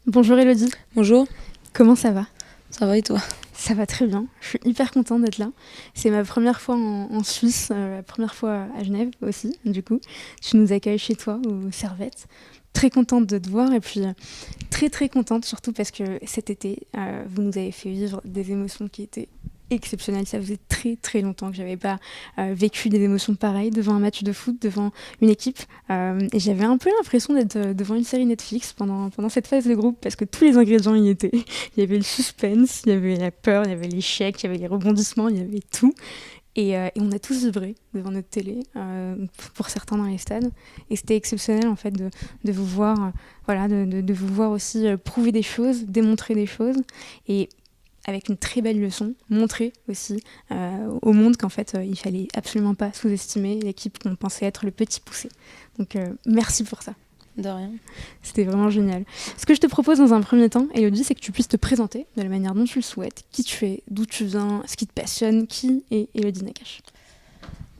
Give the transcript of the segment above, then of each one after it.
Bonjour Elodie, Bonjour, comment ça va? ça va et toi? Ça va très bien, je suis hyper contente d'être là. C'est ma première fois en Suisse, la première fois à Genève aussi, du coup. Tu nous accueilles chez toi, aux Servettes. Très contente de te voir et puis très très contente surtout parce que cet été, vous nous avez fait vivre des émotions qui étaient exceptionnelles. Ça faisait très très longtemps que j'avais pas vécu des émotions pareilles devant un match de foot, devant une équipe. Et j'avais un peu l'impression d'être devant une série Netflix pendant cette phase de groupe parce que tous les ingrédients y étaient. Il y avait le suspense, il y avait la peur, il y avait l'échec, il y avait les rebondissements, il y avait tout. Et on a tous vibré devant notre télé, pour certains dans les stades. Et c'était exceptionnel en fait de vous voir, voilà, de vous voir aussi prouver des choses, démontrer des choses. Et avec une très belle leçon, montrer aussi au monde qu'en fait, il fallait absolument pas sous-estimer l'équipe qu'on pensait être le petit poussé. Donc merci pour ça. De rien. C'était vraiment génial. Ce que je te propose dans un premier temps, Elodie, c'est que tu puisses te présenter de la manière dont tu le souhaites, qui tu es, d'où tu viens, ce qui te passionne, qui est Elodie Nakache.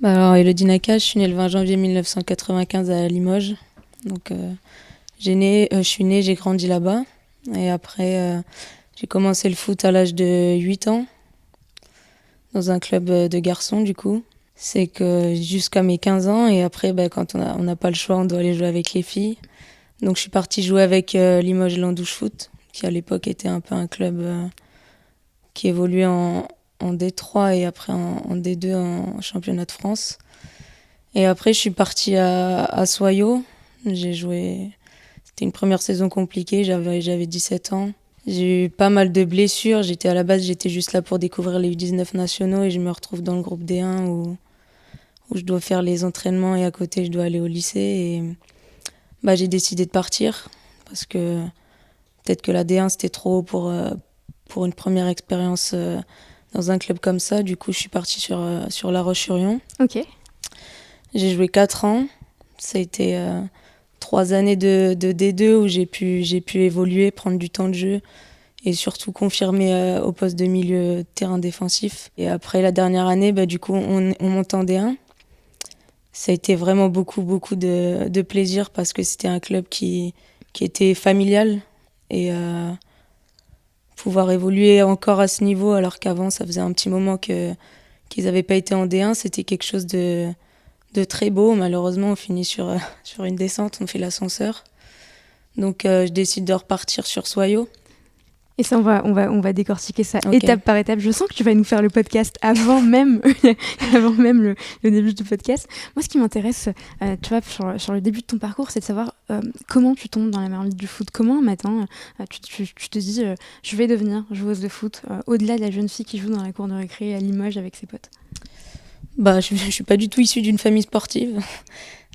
Alors, Elodie Nakache, je suis née le 20 janvier 1995 à Limoges. Donc, je suis née, j'ai grandi là-bas. Et après, j'ai commencé le foot à l'âge de 8 ans, dans un club de garçons, du coup. C'est que jusqu'à mes 15 ans, et après, quand on n'a pas le choix, on doit aller jouer avec les filles. Donc, je suis partie jouer avec Limoges Landouche Foot, qui à l'époque était un peu un club qui évoluait en D3 et après en D2 en championnat de France. Et après, je suis partie à Soyaux. J'ai joué. C'était une première saison compliquée, j'avais 17 ans. J'ai eu pas mal de blessures. À la base, j'étais juste là pour découvrir les U19 nationaux et je me retrouve dans le groupe D1 où je dois faire les entraînements et à côté, je dois aller au lycée. Et j'ai décidé de partir parce que peut-être que la D1, c'était trop haut pour une première expérience dans un club comme ça. Du coup, je suis partie sur La Roche-sur-Yon. Ok. J'ai joué 4 ans. Ça a été 3 années de D2 où j'ai pu évoluer, prendre du temps de jeu et surtout confirmer au poste de milieu terrain défensif. Et après la dernière année, du coup, on monte en D1. Ça a été vraiment beaucoup de plaisir parce que c'était un club qui était familial et pouvoir évoluer encore à ce niveau alors qu'avant, ça faisait un petit moment qu'ils n'avaient pas été en D1, c'était quelque chose de très beau. Malheureusement, on finit sur une descente, on fait l'ascenseur. Donc, je décide de repartir sur Soyaux. Et ça, on va décortiquer ça Ok. étape par étape. Je sens que tu vas nous faire le podcast avant même, avant même le début du podcast. Moi, ce qui m'intéresse, tu vois, sur le début de ton parcours, c'est de savoir comment tu tombes dans la marmite du foot. Comment un matin, tu te dis, je vais devenir joueuse de foot, au-delà de la jeune fille qui joue dans la cour de récré à Limoges avec ses potes. Je suis pas du tout issue d'une famille sportive.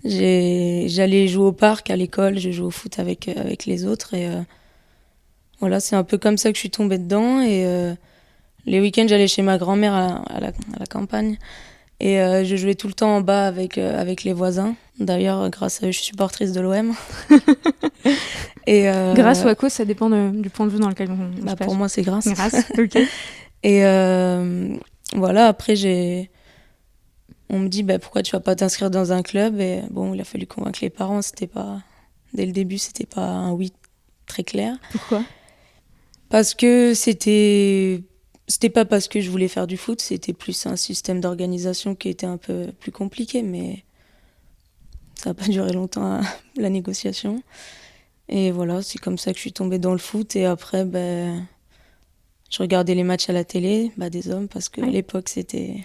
J'allais jouer au parc à l'école, je jouais au foot avec les autres et voilà, c'est un peu comme ça que je suis tombée dedans. Et les week-ends, j'allais chez ma grand-mère à la campagne. Et je jouais tout le temps en bas avec les voisins. D'ailleurs, grâce à eux, je suis supportrice de l'OM. Et Grâce ou à cause, ça dépend du point de vue dans lequel on se pour place. moi, c'est grâce. Grâce, ok. Et voilà, après, on me dit pourquoi tu vas pas t'inscrire dans un club. Et bon, il a fallu convaincre les parents. Dès le début, c'était pas un oui très clair. Pourquoi? Parce que c'était pas parce que je voulais faire du foot, c'était plus un système d'organisation qui était un peu plus compliqué, mais ça n'a pas duré longtemps la négociation. Et voilà, c'est comme ça que je suis tombée dans le foot. Et après, je regardais les matchs à la télé, des hommes, parce qu'à l'époque, c'était...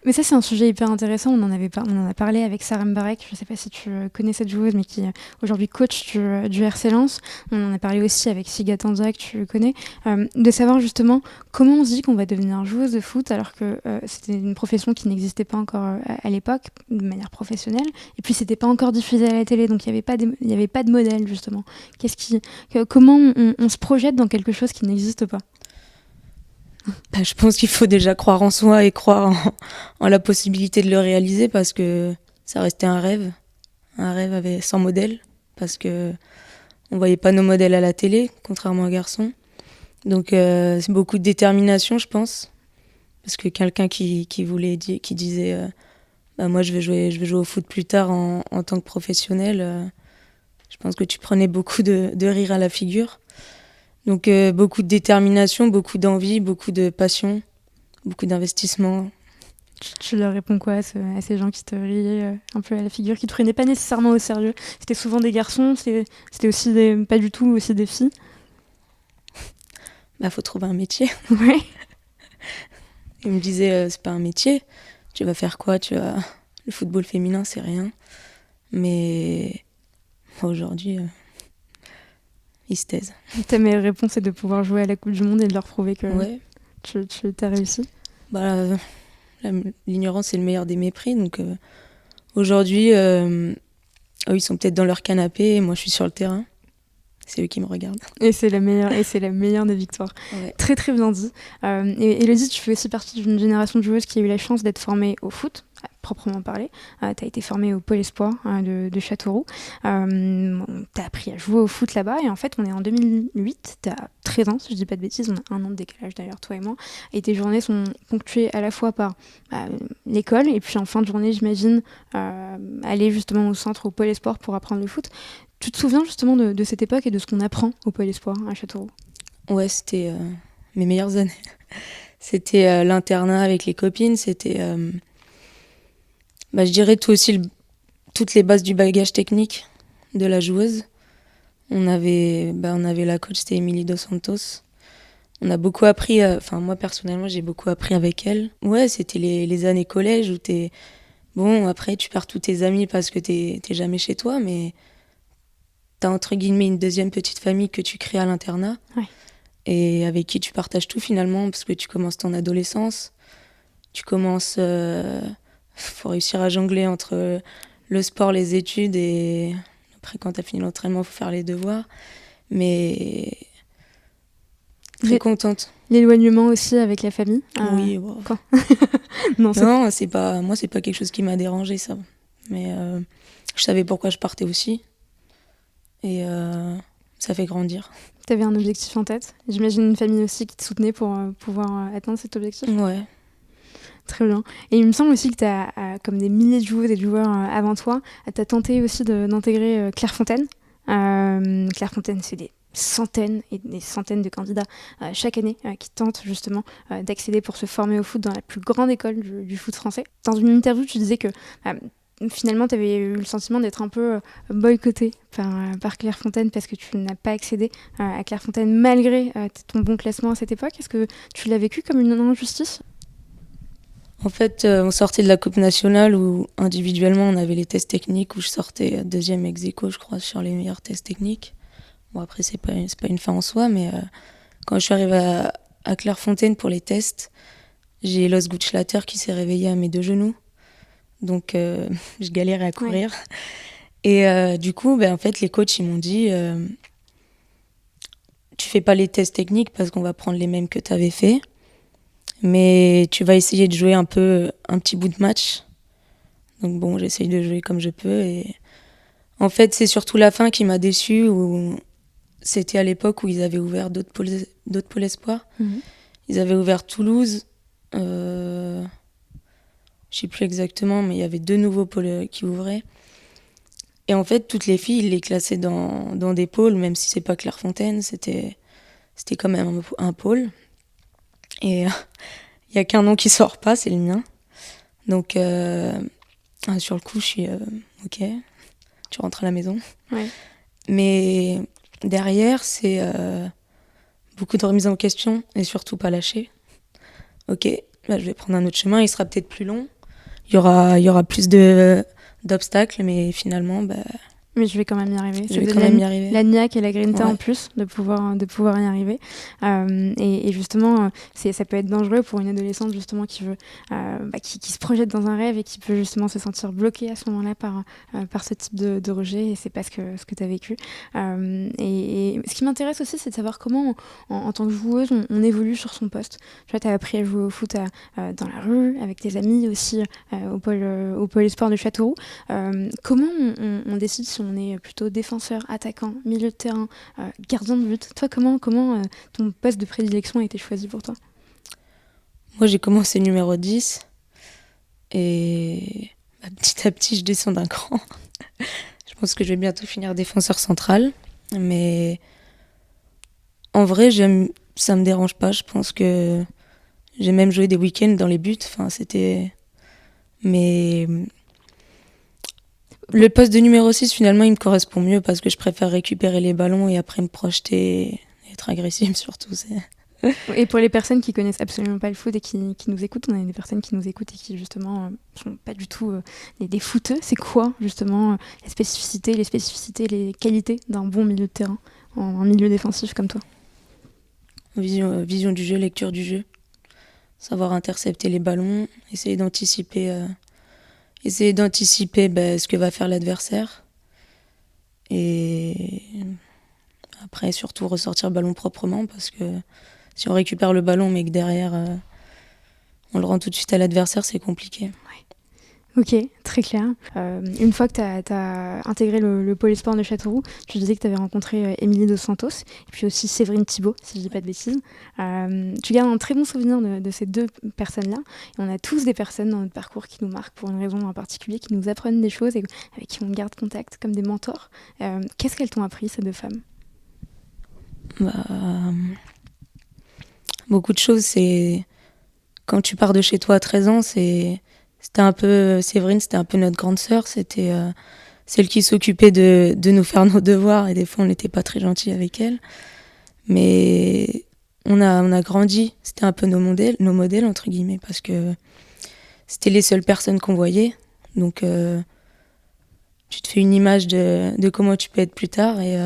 Mais ça, c'est un sujet hyper intéressant. On en a parlé avec Sarah Mbarek. Je ne sais pas si tu connais cette joueuse, mais qui aujourd'hui coach du RC Lens. On en a parlé aussi avec Siga Tanza, que tu connais. De savoir justement comment on se dit qu'on va devenir joueuse de foot alors que c'était une profession qui n'existait pas encore à l'époque de manière professionnelle. Et puis, c'était pas encore diffusé à la télé, donc il n'y avait pas de modèle, justement. Comment on se projette dans quelque chose qui n'existe pas? Je pense qu'il faut déjà croire en soi et croire en la possibilité de le réaliser parce que ça restait un rêve sans modèle, parce que on voyait pas nos modèles à la télé, contrairement aux garçons. Donc c'est beaucoup de détermination, je pense, parce que quelqu'un qui disait moi je vais jouer au foot plus tard en tant que professionnel, je pense que tu prenais beaucoup de rire à la figure. Donc beaucoup de détermination, beaucoup d'envie, beaucoup de passion, beaucoup d'investissement. Tu leur réponds quoi à ces gens qui te riaient un peu à la figure, qui te prenaient pas nécessairement au sérieux? C'était souvent des garçons, c'était aussi pas du tout aussi des filles? Bah, faut trouver un métier. Ouais. Ils me disaient, c'est pas un métier. Tu vas faire quoi? Le football féminin, c'est rien. Mais aujourd'hui, ils se taisent. Ta meilleure réponse, c'est de pouvoir jouer à la Coupe du Monde et de leur prouver que Ouais. tu as réussi. Bah, l'ignorance, c'est le meilleur des mépris. Donc aujourd'hui, eux, ils sont peut-être dans leur canapé et moi, je suis sur le terrain. C'est eux qui me regardent. Et c'est la meilleure des victoires. Ouais. Très très bien dit. Et Elodie, tu fais aussi partie d'une génération de joueuses qui a eu la chance d'être formée au foot, à proprement parler. Tu as été formée au Pôle Espoir de Châteauroux. Tu as appris à jouer au foot là-bas. Et en fait, on est en 2008. Tu as 13 ans, si je dis pas de bêtises. On a un an de décalage d'ailleurs, toi et moi. Et tes journées sont ponctuées à la fois par l'école et puis en fin de journée, j'imagine, aller justement au centre, au Pôle Espoir pour apprendre le foot. Tu te souviens justement de cette époque et de ce qu'on apprend au Pôle Espoir à Châteauroux? Ouais, c'était mes meilleures années. C'était l'internat avec les copines. C'était, je dirais, toutes les bases du bagage technique de la joueuse. On avait la coach, c'était Émilie Dos Santos. On a beaucoup appris, moi personnellement, j'ai beaucoup appris avec elle. Ouais, c'était les années collège où bon, après tu perds tous tes amis parce que t'es jamais chez toi, mais t'as entre guillemets une deuxième petite famille que tu crées à l'internat. Ouais. Et avec qui tu partages tout finalement, parce que tu commences ton adolescence. Tu commences... faut réussir à jongler entre le sport, les études, et après quand t'as fini l'entraînement, faut faire les devoirs. Mais très contente. L'éloignement aussi avec la famille? Oui, wow. Quand non, c'est pas quelque chose qui m'a dérangé, ça. Mais je savais pourquoi je partais aussi. Et ça fait grandir. T'avais un objectif en tête? J'imagine une famille aussi qui te soutenait pour pouvoir atteindre cet objectif? Ouais. Très bien. Et il me semble aussi que comme des milliers de joueuses et de joueurs avant toi, tu as tenté aussi d'intégrer Clairefontaine. Clairefontaine, c'est des centaines et des centaines de candidats chaque année qui tentent justement d'accéder pour se former au foot dans la plus grande école du foot français. Dans une interview, tu disais que finalement, tu avais eu le sentiment d'être un peu boycotté par Clairefontaine parce que tu n'as pas accédé à Clairefontaine malgré ton bon classement à cette époque. Est-ce que tu l'as vécu comme une injustice? En fait, on sortait de la Coupe nationale où individuellement on avait les tests techniques où je sortais deuxième ex aequo, je crois, sur les meilleurs tests techniques. Bon, après, c'est pas une fin en soi, mais quand je suis arrivée à Clairefontaine pour les tests, j'ai l'os Gutschlatter qui s'est réveillé à mes 2 genoux. Donc, je galérais à courir. Ouais. Et du coup, en fait, les coachs, ils m'ont dit tu fais pas les tests techniques parce qu'on va prendre les mêmes que tu avais fait. Mais tu vas essayer de jouer un petit bout de match. Donc bon, j'essaye de jouer comme je peux. Et en fait, c'est surtout la fin qui m'a déçue. C'était à l'époque où ils avaient ouvert d'autres pôles espoirs. Mm-hmm. Ils avaient ouvert Toulouse. Je sais plus exactement, mais il y avait 2 nouveaux pôles qui ouvraient. Et en fait, toutes les filles, ils les classaient dans des pôles, même si c'est pas Clairefontaine. C'était quand même un pôle. Et il n'y a qu'un nom qui sort pas, c'est le mien. Donc, sur le coup, je suis OK, tu rentres à la maison. Ouais. Mais derrière, c'est beaucoup de remise en question et surtout pas lâcher. OK, là, je vais prendre un autre chemin, il sera peut-être plus long. Il y aura plus d'obstacles, mais finalement, mais je vais quand même y arriver. Je vais quand même y arriver. La niaque et la grinta en plus de pouvoir y arriver. Et justement, ça peut être dangereux pour une adolescente justement qui veut, qui se projette dans un rêve et qui peut justement se sentir bloquée à ce moment-là par ce type de rejet. Et c'est pas ce que tu as vécu. Et ce qui m'intéresse aussi, c'est de savoir comment, en tant que joueuse, on évolue sur son poste. Tu vois, tu as appris à jouer au foot dans la rue, avec tes amis aussi, au pôle Espoir de Châteauroux. Comment on décide si on est plutôt défenseur, attaquant, milieu de terrain, gardien de but? Toi, comment ton poste de prédilection a été choisi pour toi? Moi, j'ai commencé numéro 10 et petit à petit, je descends d'un cran. Je pense que je vais bientôt finir défenseur central. Mais en vrai, ça me dérange pas. Je pense que j'ai même joué des week-ends dans les buts. Enfin, c'était... Mais le poste de numéro 6, finalement, il me correspond mieux parce que je préfère récupérer les ballons et après me projeter et être agressive surtout. Et pour les personnes qui connaissent absolument pas le foot et qui nous écoutent, on a des personnes qui nous écoutent et qui justement sont pas du tout des footeux. C'est quoi justement les spécificités, les qualités d'un bon milieu de terrain en milieu défensif comme toi? Vision du jeu, lecture du jeu, savoir intercepter les ballons, essayer d'anticiper ce que va faire l'adversaire et après surtout ressortir le ballon proprement parce que si on récupère le ballon mais que derrière on le rend tout de suite à l'adversaire, c'est compliqué. Ouais. Ok, très clair. Une fois que tu as intégré le pôle sport de Châteauroux, tu disais que tu avais rencontré Émilie Dos Santos et puis aussi Séverine Thibault, si je ne dis pas de bêtises. Tu gardes un très bon souvenir de ces deux personnes-là. Et on a tous des personnes dans notre parcours qui nous marquent pour une raison en particulier, qui nous apprennent des choses et avec qui on garde contact comme des mentors. Qu'est-ce qu'elles t'ont appris, ces deux femmes? Beaucoup de choses. C'est quand tu pars de chez toi à 13 ans, c'était un peu Séverine, c'était un peu notre grande sœur, c'était celle qui s'occupait de nous faire nos devoirs et des fois on n'était pas très gentils avec elle. Mais on a grandi, c'était un peu nos modèles entre guillemets parce que c'était les seules personnes qu'on voyait. Donc tu te fais une image de comment tu peux être plus tard et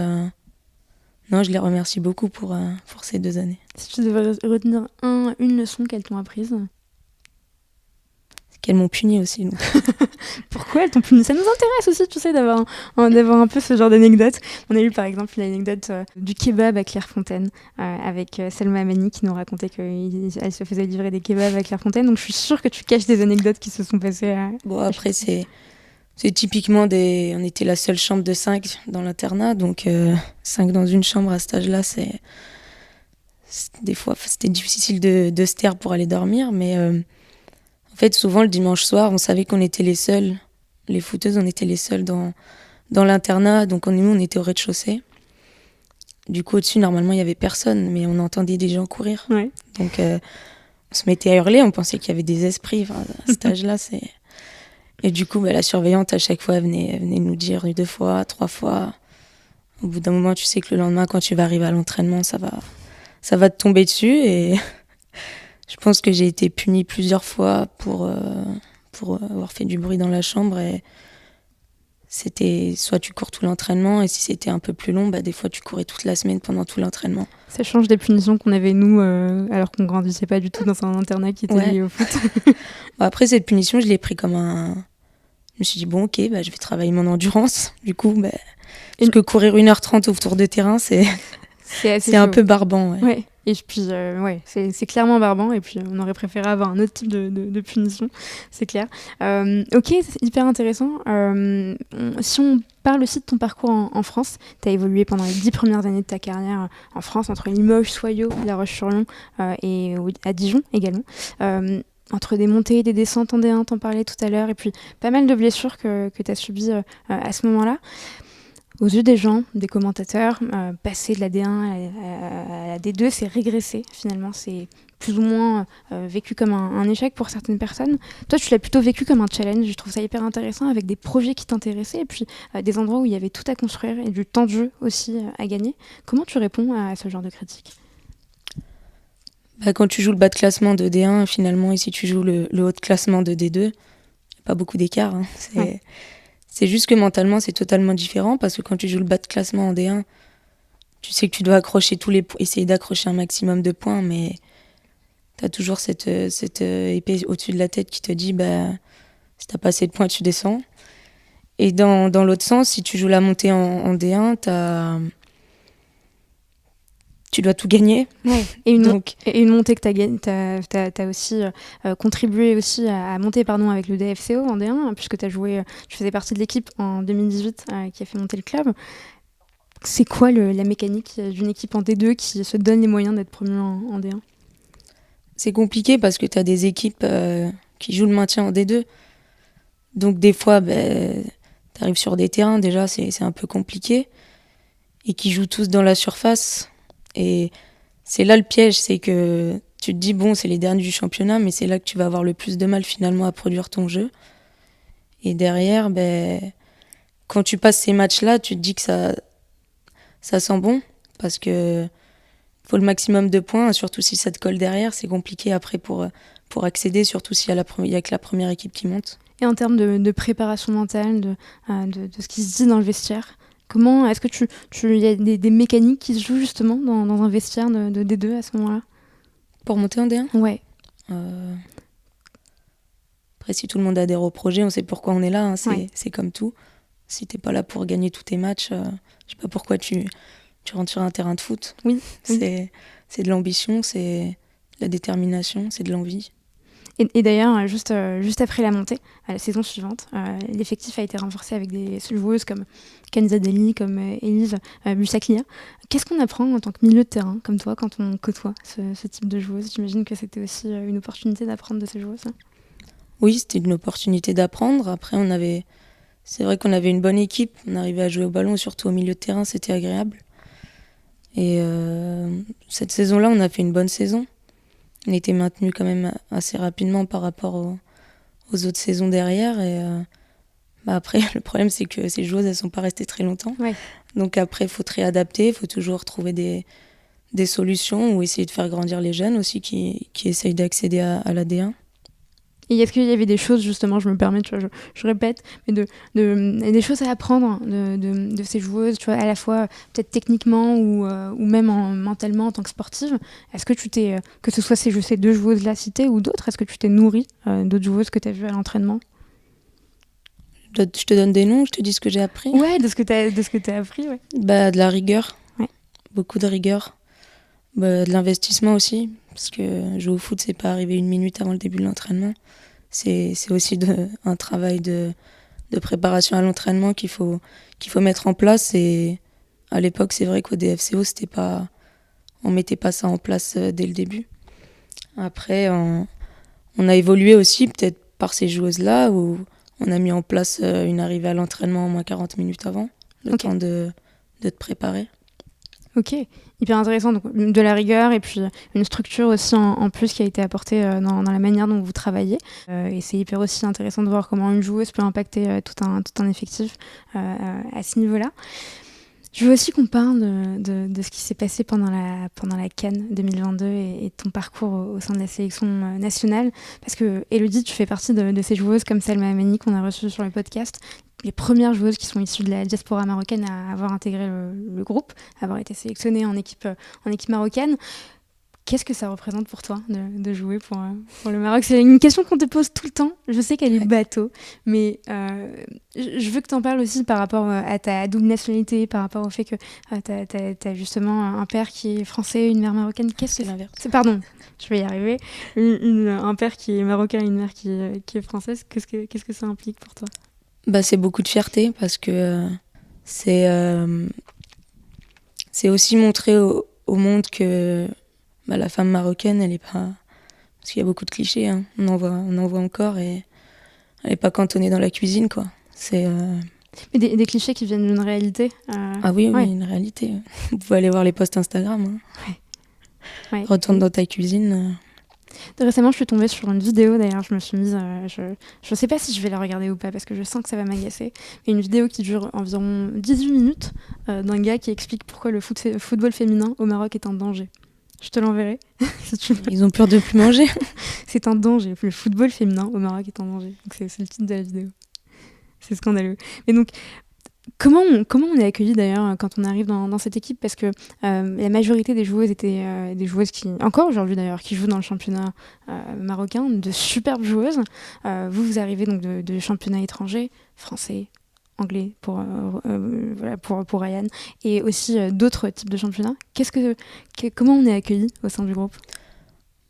non, je les remercie beaucoup pour ces 2 années. Si tu devais retenir une leçon qu'elles t'ont apprise? Qu'elles m'ont puni aussi. Donc. Pourquoi elles t'ont puni? Ça nous intéresse aussi, tu sais, d'avoir un peu ce genre d'anecdote. On a eu par exemple l'anecdote du kebab à Clairefontaine avec Selma Amani qui nous racontait qu'elle se faisait livrer des kebabs à Clairefontaine. Donc je suis sûre que tu caches des anecdotes qui se sont passées. Bon, après, c'est typiquement on était la seule chambre de 5 dans l'internat. Donc 5 dans une chambre à cet âge-là, des fois, c'était difficile de se taire pour aller dormir. Mais en fait, souvent, le dimanche soir, on savait qu'on était les seuls. Les footeuses, on était les seuls dans l'internat. Donc, nous, on était au rez-de-chaussée. Du coup, au-dessus, normalement, il n'y avait personne. Mais on entendait des gens courir. Ouais. Donc, on se mettait à hurler. On pensait qu'il y avait des esprits. Enfin, à cet âge-là, c'est... Et du coup, la surveillante, à chaque fois, elle venait nous dire 2 fois, 3 fois. Au bout d'un moment, tu sais que le lendemain, quand tu vas arriver à l'entraînement, ça va te tomber dessus. Et... Je pense que j'ai été punie plusieurs fois pour avoir fait du bruit dans la chambre. Et c'était soit tu cours tout l'entraînement, et si c'était un peu plus long, des fois tu courais toute la semaine pendant tout l'entraînement. Ça change des punitions qu'on avait nous, alors qu'on grandissait pas du tout dans un internat qui était lié au foot. Après, cette punition, je l'ai pris comme un... Je me suis dit, bon, ok, je vais travailler mon endurance. Du coup, parce que courir 1h30 autour de terrain, c'est un peu barbant. Ouais. Et puis, c'est clairement barbant. Et puis, on aurait préféré avoir un autre type de punition, c'est clair. Ok, c'est hyper intéressant. Si on parle aussi de ton parcours en France, tu as évolué pendant les 10 premières années de ta carrière en France, entre Limoges, Soyaux, La Roche-sur-Yon et à Dijon également. Entre des montées et des descentes en D1, t'en parlais tout à l'heure, et puis pas mal de blessures que tu as subies à ce moment-là. Aux yeux des gens, des commentateurs, passer de la D1 à la D2, c'est régresser finalement. C'est plus ou moins vécu comme un échec pour certaines personnes. Toi, tu l'as plutôt vécu comme un challenge. Je trouve ça hyper intéressant avec des projets qui t'intéressaient et puis des endroits où il y avait tout à construire et du temps de jeu aussi à gagner. Comment tu réponds à ce genre de critiques? Quand tu joues le bas de classement de D1, finalement, et si tu joues le haut de classement de D2, il n'y a pas beaucoup d'écart. Hein. C'est juste que mentalement, c'est totalement différent parce que quand tu joues le bas de classement en D1, tu sais que tu dois accrocher essayer d'accrocher un maximum de points, mais tu as toujours cette épée au-dessus de la tête qui te dit si t'as pas assez de points, tu descends. Et dans l'autre sens, si tu joues la montée en D1, tu dois tout gagner. Ouais. Et une montée que tu as aussi contribué aussi à monter avec le DFCO en D1, puisque tu faisais partie de l'équipe en 2018 qui a fait monter le club. C'est quoi la mécanique d'une équipe en D2 qui se donne les moyens d'être première en D1? C'est compliqué parce que tu as des équipes qui jouent le maintien en D2. Donc des fois, tu t'arrives sur des terrains, déjà, c'est un peu compliqué. Et qui jouent tous dans la surface. Et c'est là le piège, c'est que tu te dis, bon, c'est les derniers du championnat, mais c'est là que tu vas avoir le plus de mal finalement à produire ton jeu. Et derrière, quand tu passes ces matchs-là, tu te dis que ça sent bon, parce que faut le maximum de points, surtout si ça te colle derrière, c'est compliqué après pour accéder, surtout s'il y a que la première équipe qui monte. Et en termes de préparation mentale, de ce qui se dit dans le vestiaire, comment est-ce que il y a des mécaniques qui se jouent justement dans un vestiaire de D2 à ce moment-là? Pour monter en D1 ? Ouais. Après, si tout le monde adhère au projet, on sait pourquoi on est là, hein, Ouais. c'est comme tout. Si t'es pas là pour gagner tous tes matchs, je sais pas pourquoi tu rentres sur un terrain de foot. Oui. C'est de l'ambition, c'est de la détermination, c'est de l'envie. Et d'ailleurs, juste après la montée, à la saison suivante, l'effectif a été renforcé avec des joueuses comme Kenza Deli, comme Elise Bussaklia. Qu'est-ce qu'on apprend en tant que milieu de terrain, comme toi, quand on côtoie ce type de joueuse? J'imagine que c'était aussi une opportunité d'apprendre de ces joueuses. Oui, c'était une opportunité d'apprendre. Après, c'est vrai qu'on avait une bonne équipe. On arrivait à jouer au ballon, surtout au milieu de terrain, c'était agréable. Et cette saison-là, on a fait une bonne saison. On était maintenu quand même assez rapidement par rapport aux autres saisons derrière. Et après, le problème, c'est que ces joueuses, elles sont pas restées très longtemps. Ouais. Donc après, il faut te réadapter, il faut toujours trouver des solutions ou essayer de faire grandir les jeunes aussi qui essayent d'accéder à la D1. Et est-ce qu'il y avait des choses, justement, je me permets, tu vois, je répète, mais des choses à apprendre de ces joueuses, tu vois, à la fois peut-être techniquement ou même mentalement en tant que sportive? Est-ce que que ce soit ces deux joueuses-là citées ou d'autres, est-ce que tu t'es nourrie d'autres joueuses que tu as vues à l'entraînement? Je te donne des noms, je te dis ce que j'ai appris. Ouais, de ce que t'as appris, ouais. De la rigueur, Ouais. Beaucoup de rigueur. De l'investissement aussi, parce que jouer au foot, c'est pas arriver une minute avant le début de l'entraînement. C'est aussi un travail de préparation à l'entraînement qu'il faut mettre en place. Et à l'époque, c'est vrai qu'au DFCO, on mettait pas ça en place dès le début. Après, on a évolué aussi, peut-être par ces joueuses-là, où on a mis en place une arrivée à l'entraînement au moins 40 minutes avant, le temps de te préparer. Ok, hyper intéressant. Donc, de la rigueur et puis une structure aussi en plus qui a été apportée dans la manière dont vous travaillez. Et c'est hyper aussi intéressant de voir comment une joueuse peut impacter tout un effectif à ce niveau-là. Je veux aussi qu'on parle de ce qui s'est passé pendant la CAN 2022 et ton parcours au sein de la sélection nationale. Parce que, Élodie, tu fais partie de ces joueuses comme Salma Amani qu'on a reçue sur le podcast. Les premières joueuses qui sont issues de la diaspora marocaine à avoir intégré le groupe, à avoir été sélectionnées en équipe marocaine. Qu'est-ce que ça représente pour toi de jouer pour le Maroc? C'est une question qu'on te pose tout le temps. Je sais qu'elle est bateau, mais je veux que tu en parles aussi par rapport à ta double nationalité, par rapport au fait que tu as justement un père qui est français, une mère marocaine. Qu'est-ce que C'est l'inverse. Pardon, je vais y arriver. Un père qui est marocain et une mère qui est française. Qu'est-ce que ça implique pour toi? C'est beaucoup de fierté parce que c'est aussi montrer au monde que la femme marocaine, elle est pas... Parce qu'il y a beaucoup de clichés, hein. On en voit encore et elle n'est pas cantonnée dans la cuisine, quoi. C'est... Mais des clichés qui viennent d'une réalité. Ah oui, une réalité. Vous pouvez aller voir les posts Instagram. Hein. Ouais. Retourne dans ta cuisine. Récemment, je suis tombée sur une vidéo, d'ailleurs, je me suis mise... je sais pas si je vais la regarder ou pas, parce que je sens que ça va m'agacer. Mais une vidéo qui dure environ 18 minutes, d'un gars qui explique pourquoi le football féminin au Maroc est un danger. Je te l'enverrai. Si tu veux. Ils ont peur de plus manger. C'est un danger. Le football féminin au Maroc est un danger. Donc c'est le titre de la vidéo. C'est scandaleux. Mais donc, comment on est accueilli d'ailleurs quand on arrive dans cette équipe? Parce que la majorité des joueuses étaient des joueuses qui, encore aujourd'hui d'ailleurs, qui jouent dans le championnat marocain, de superbes joueuses. Vous arrivez donc de championnats étrangers, français, anglais pour Ryan, et aussi d'autres types de championnats. Comment on est accueilli au sein du groupe?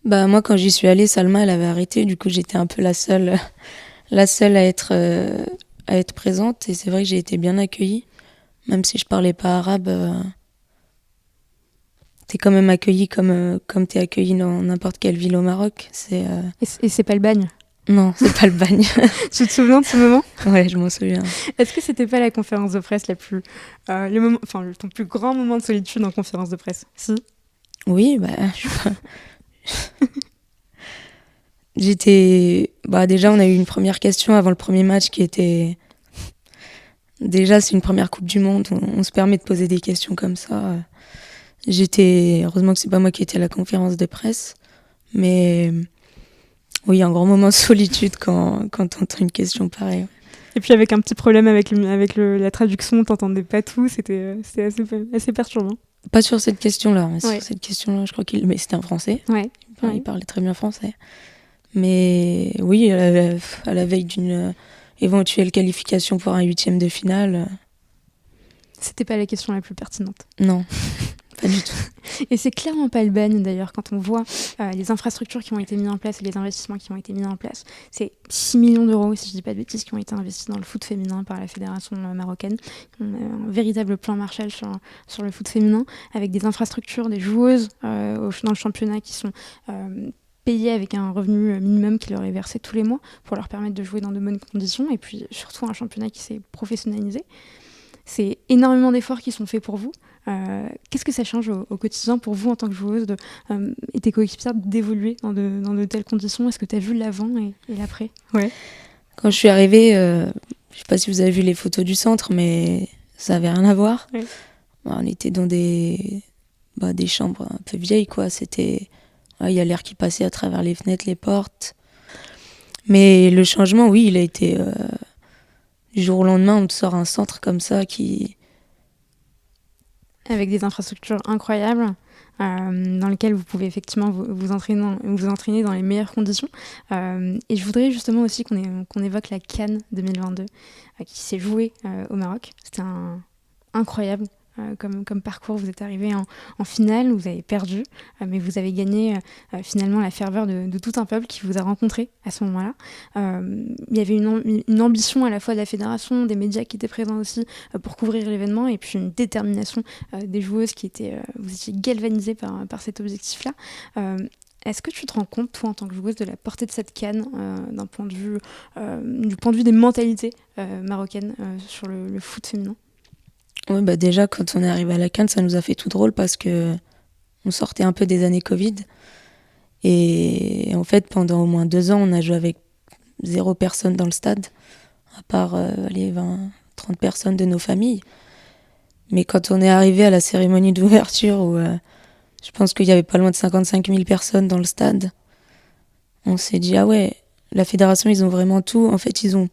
Moi, quand j'y suis allée, Salma, elle avait arrêté. Du coup, j'étais un peu la seule à être présente. Et c'est vrai que j'ai été bien accueillie. Même si je parlais pas arabe, t'es quand même accueillie comme t'es accueillie dans n'importe quelle ville au Maroc. Et c'est pas le bagne? Non, c'est pas le bagne. Tu te souviens de ce moment? Ouais, je m'en souviens. Est-ce que c'était pas la conférence de presse la plus... ton plus grand moment de solitude en conférence de presse? Si. Oui, je sais pas. Déjà, on a eu une première question avant le premier match qui était... Déjà, c'est une première Coupe du Monde. On se permet de poser des questions comme ça. Heureusement que c'est pas moi qui étais à la conférence de presse. Mais oui, un grand moment de solitude quand t'entends une question pareille. Et puis avec un petit problème avec la traduction, t'entendais pas tout. C'était assez perturbant. Pas sur cette question-là. Mais Ouais. sur cette question-là, je crois mais c'était un Français. Ouais. Il parlait très bien français. Mais oui, à la veille d'une éventuelle qualification pour un 8e de finale. C'était pas la question la plus pertinente. Non, pas du tout. Et c'est clairement pas le bagne d'ailleurs quand on voit les infrastructures qui ont été mises en place et les investissements qui ont été mis en place. C'est 6 millions d'euros, si je dis pas de bêtises, qui ont été investis dans le foot féminin par la fédération marocaine. On a un véritable plan Marshall sur le foot féminin avec des infrastructures, des joueuses dans le championnat qui sont payées avec un revenu minimum qui leur est versé tous les mois pour leur permettre de jouer dans de bonnes conditions et puis surtout un championnat qui s'est professionnalisé. C'est énormément d'efforts qui sont faits pour vous. Qu'est-ce que ça change au quotidien pour vous en tant que joueuse et tes coéquipières d'évoluer dans de telles conditions? Est-ce que tu as vu l'avant et l'après? Ouais. Quand je suis arrivée, je sais pas si vous avez vu les photos du centre, mais ça avait rien à voir. Ouais. On était dans des chambres un peu vieilles, quoi. Il y a l'air qui passait à travers les fenêtres, les portes. Mais le changement, oui, il a été... du jour au lendemain, on te sort un centre comme ça qui... Avec des infrastructures incroyables, dans lesquelles vous pouvez effectivement vous entraîner dans les meilleures conditions. Et je voudrais justement aussi qu'on évoque la CAN 2022 qui s'est jouée au Maroc. C'était incroyable. Comme parcours, vous êtes arrivé en finale, vous avez perdu, mais vous avez gagné finalement la ferveur de tout un peuple qui vous a rencontré à ce moment-là. Il y avait une ambition à la fois de la fédération, des médias qui étaient présents aussi pour couvrir l'événement, et puis une détermination des joueuses vous étiez galvanisées par cet objectif-là. Est-ce que tu te rends compte, toi, en tant que joueuse, de la portée de cette CAN du point de vue des mentalités marocaines sur le foot féminin? Ouais, déjà, quand on est arrivé à la CAN, ça nous a fait tout drôle parce que on sortait un peu des années Covid. Et en fait, pendant au moins 2 ans, on a joué avec 0 personne dans le stade, à part 20-30 personnes de nos familles. Mais quand on est arrivé à la cérémonie d'ouverture, où je pense qu'il y avait pas loin de 55 000 personnes dans le stade, on s'est dit, ah ouais, la fédération, ils ont vraiment tout. En fait, ils ont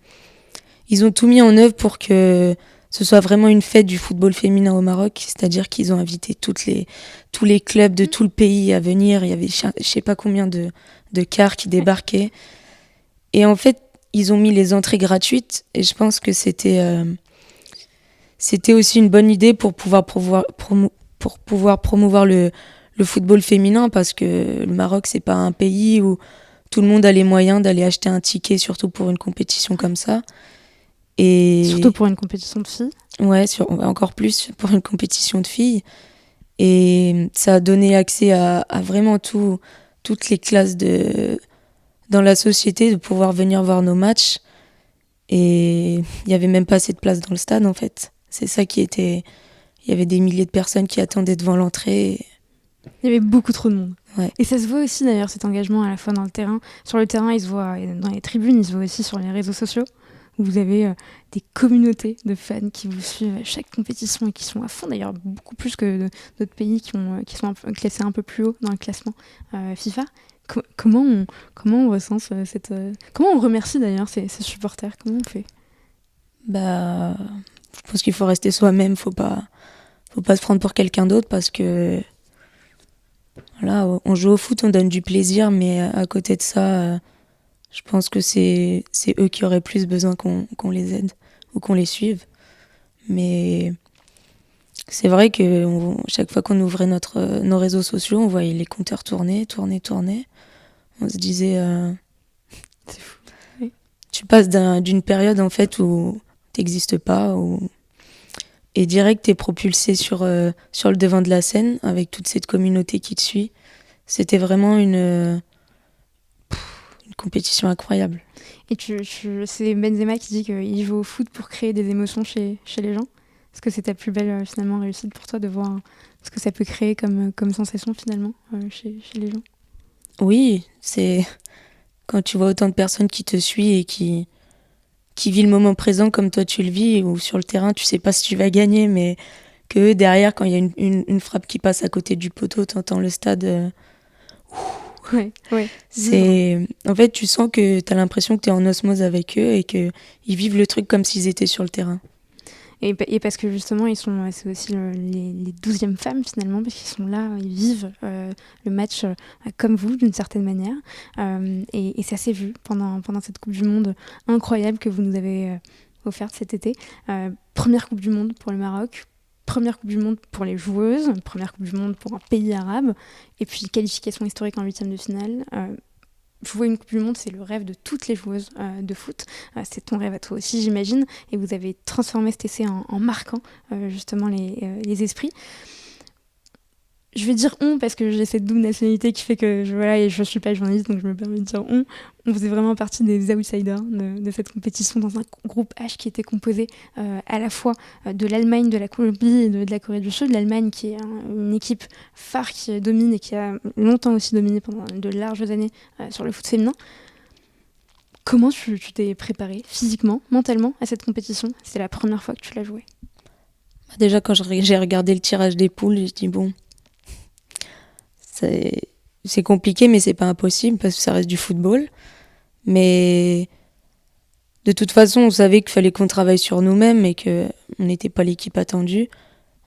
tout mis en œuvre pour que ce soit vraiment une fête du football féminin au Maroc, c'est-à-dire qu'ils ont invité tous les clubs de tout le pays à venir. Il y avait je sais pas combien de cars qui débarquaient. Et en fait, ils ont mis les entrées gratuites et je pense que c'était aussi une bonne idée pour pouvoir promouvoir le football féminin, parce que le Maroc, c'est pas un pays où tout le monde a les moyens d'aller acheter un ticket, surtout pour une compétition comme ça. Et surtout pour une compétition de filles. Ouais, encore plus pour une compétition de filles. Et ça a donné accès à vraiment toutes les classes dans la société, de pouvoir venir voir nos matchs. Et il n'y avait même pas assez de place dans le stade, en fait. C'est ça qui était... Il y avait des milliers de personnes qui attendaient devant l'entrée. Il y avait beaucoup trop de monde. Ouais. Et ça se voit aussi, d'ailleurs, cet engagement à la fois dans le terrain. Sur le terrain, il se voit dans les tribunes, il se voit aussi sur les réseaux sociaux, où vous avez des communautés de fans qui vous suivent à chaque compétition et qui sont à fond, d'ailleurs beaucoup plus que d'autres pays qui sont classés un peu plus haut dans le classement FIFA. Comment on recense comment on remercie d'ailleurs ces supporters? Comment on fait? Je pense qu'il faut rester soi-même, faut pas se prendre pour quelqu'un d'autre, parce que voilà, on joue au foot, on donne du plaisir, mais à côté de ça, je pense que c'est eux qui auraient plus besoin qu'on les aide ou qu'on les suive. Mais c'est vrai que chaque fois qu'on ouvrait nos réseaux sociaux, on voyait les compteurs tourner. On se disait... C'est fou. Oui. Tu passes d'une période en fait où t'existes pas, et direct t'es propulsé sur le devant de la scène avec toute cette communauté qui te suit. C'était vraiment une une compétition incroyable. Et c'est Benzema qui dit qu'il joue au foot pour créer des émotions chez les gens. Est-ce que c'est ta plus belle finalement réussite pour toi de voir ce que ça peut créer comme sensation finalement chez les gens? Oui, c'est quand tu vois autant de personnes qui te suivent et qui vit le moment présent comme toi tu le vis, ou sur le terrain tu sais pas si tu vas gagner, mais que derrière, quand il y a une frappe qui passe à côté du poteau, t'entends le stade. Ouais. En fait, tu sens que t'as l'impression que t'es en osmose avec eux et qu'ils vivent le truc comme s'ils étaient sur le terrain. Et parce que justement, c'est aussi les 12e femmes finalement, parce qu'ils sont là, ils vivent le match comme vous, d'une certaine manière. Et ça s'est vu pendant cette Coupe du Monde incroyable que vous nous avez offerte cet été. Première Coupe du Monde pour le Maroc, première Coupe du Monde pour les joueuses, première Coupe du Monde pour un pays arabe, et puis qualification historique en 8e de finale. Jouer une Coupe du Monde, c'est le rêve de toutes les joueuses de foot. C'est ton rêve à toi aussi, j'imagine. Et vous avez transformé cet essai en marquant justement les esprits. Je vais dire on parce que j'ai cette double nationalité qui fait que je suis pas journaliste, donc je me permets de dire on. On faisait vraiment partie des outsiders de cette compétition dans un groupe H qui était composé à la fois de l'Allemagne, de la Colombie et de la Corée du Sud. L'Allemagne qui est une équipe phare qui domine et qui a longtemps aussi dominé pendant de larges années sur le foot féminin. Comment tu t'es préparée physiquement, mentalement à cette compétition? C'est la première fois que tu l'as jouée. Déjà, quand j'ai regardé le tirage des poules, j'ai dit bon, c'est compliqué, mais c'est pas impossible parce que ça reste du football. Mais de toute façon, on savait qu'il fallait qu'on travaille sur nous-mêmes et qu'on n'était pas l'équipe attendue.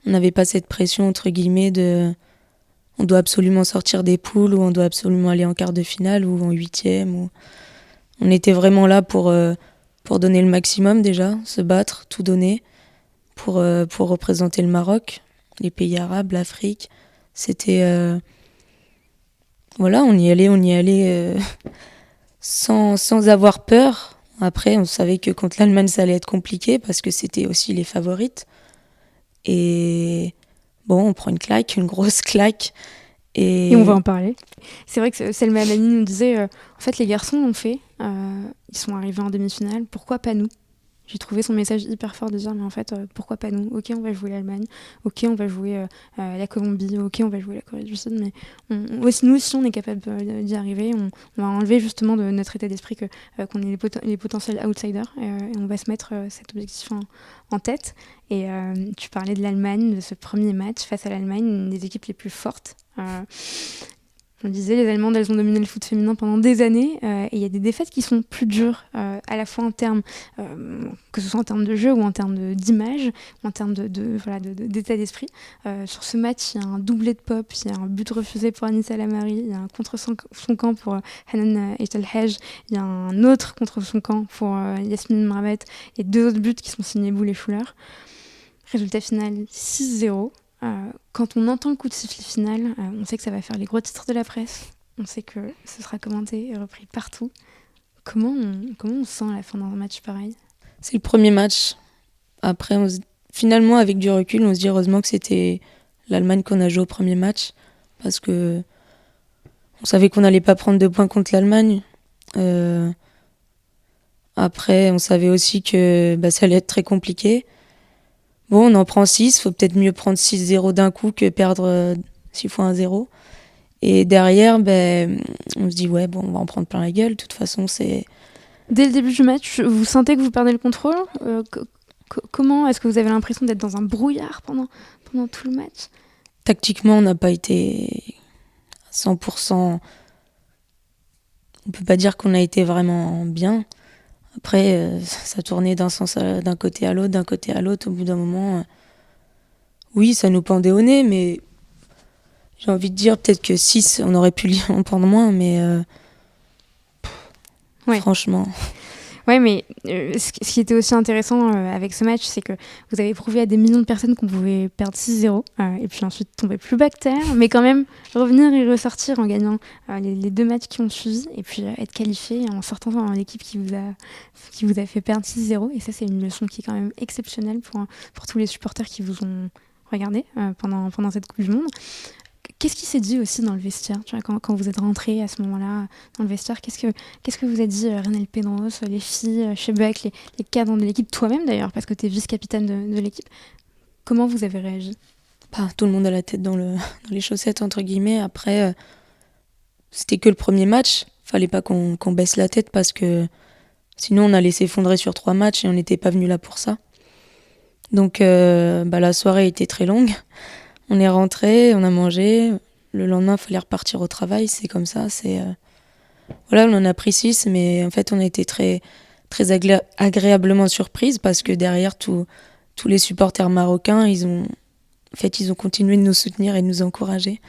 On n'avait pas cette pression, entre guillemets, de on doit absolument sortir des poules ou on doit absolument aller en quart de finale ou en 8e. On était vraiment là pour donner le maximum déjà, se battre, tout donner pour représenter le Maroc, les pays arabes, l'Afrique. C'était... Voilà, on y allait sans avoir peur. Après, on savait que contre l'Allemagne, ça allait être compliqué parce que c'était aussi les favorites. Et bon, on prend une claque, une grosse claque. Et on va en parler. C'est vrai que Selma Amani nous disait, en fait, les garçons l'ont fait, ils sont arrivés en demi-finale, pourquoi pas nous? J'ai trouvé son message hyper fort de dire, mais en fait, pourquoi pas nous? Ok, on va jouer l'Allemagne, ok, on va jouer la Colombie, ok, on va jouer la Corée du Sud, mais nous aussi, on est capable d'y arriver. On va enlever justement de notre état d'esprit qu'on est les potentiels outsiders, et on va se mettre cet objectif en tête. Et tu parlais de l'Allemagne, de ce premier match face à l'Allemagne, une des équipes les plus fortes. On disait, les Allemandes, elles ont dominé le foot féminin pendant des années, et il y a des défaites qui sont plus dures, à la fois en termes, que ce soit en termes de jeu ou en termes d'image, ou en termes d'état d'esprit. Sur ce match, il y a un doublé de Pop, il y a un but refusé pour Anissa Lamari, il y a un contre son camp pour Hanan Etelhaj, il y a un autre contre son camp pour Yasmine Mramet, et 2 autres buts qui sont signés Boule Schuler. Résultat final 6-0. Quand on entend le coup de sifflet final, on sait que ça va faire les gros titres de la presse. On sait que ce sera commenté et repris partout. Comment on se sent à la fin d'un match pareil? C'est le premier match. Après, finalement, avec du recul, on se dit heureusement que c'était l'Allemagne qu'on a joué au premier match. Parce que on savait qu'on n'allait pas prendre 2 points contre l'Allemagne. Après, on savait aussi que ça allait être très compliqué. Bon, on en prend 6, faut peut-être mieux prendre 6-0 d'un coup que perdre 6 fois 1-0. Et derrière, on se dit, ouais, bon, on va en prendre plein la gueule. De toute façon, c'est... Dès le début du match, vous sentez que vous perdez le contrôle? Comment est-ce que vous avez l'impression d'être dans un brouillard pendant tout le match? Tactiquement, on n'a pas été à 100%... On peut pas dire qu'on a été vraiment bien. Après, ça tournait d'un côté à l'autre. Au bout d'un moment, oui, ça nous pendait au nez, mais j'ai envie de dire peut-être que 6, on aurait pu en prendre moins, mais ouais. Franchement... Ouais, mais ce qui était aussi intéressant avec ce match, c'est que vous avez prouvé à des millions de personnes qu'on pouvait perdre 6-0, et puis ensuite tomber plus bas que terre, mais quand même revenir et ressortir en gagnant les 2 matchs qui ont suivi, et puis être qualifié en sortant dans l'équipe qui vous a fait perdre 6-0. Et ça, c'est une leçon qui est quand même exceptionnelle pour tous les supporters qui vous ont regardé pendant cette Coupe du Monde. Qu'est-ce qui s'est dit aussi dans le vestiaire, tu vois, quand vous êtes rentrés à ce moment-là dans le vestiaire, qu'est-ce que vous a dit Renel Pedros, les filles, Chebek, les cadres de l'équipe, toi-même d'ailleurs, parce que tu es vice-capitaine de l'équipe. Comment vous avez réagi? Tout le monde a la tête dans les chaussettes, entre guillemets. Après, c'était que le premier match. Fallait pas qu'on baisse la tête parce que sinon on allait s'effondrer sur 3 matchs et on n'était pas venu là pour ça. Donc la soirée était très longue. On est rentré, on a mangé. Le lendemain, il fallait repartir au travail. C'est comme ça. Voilà, on en a pris 6, mais en fait, on a été très, très agréablement surprise parce que derrière, tous les supporters marocains, ils ont continué de nous soutenir et de nous encourager.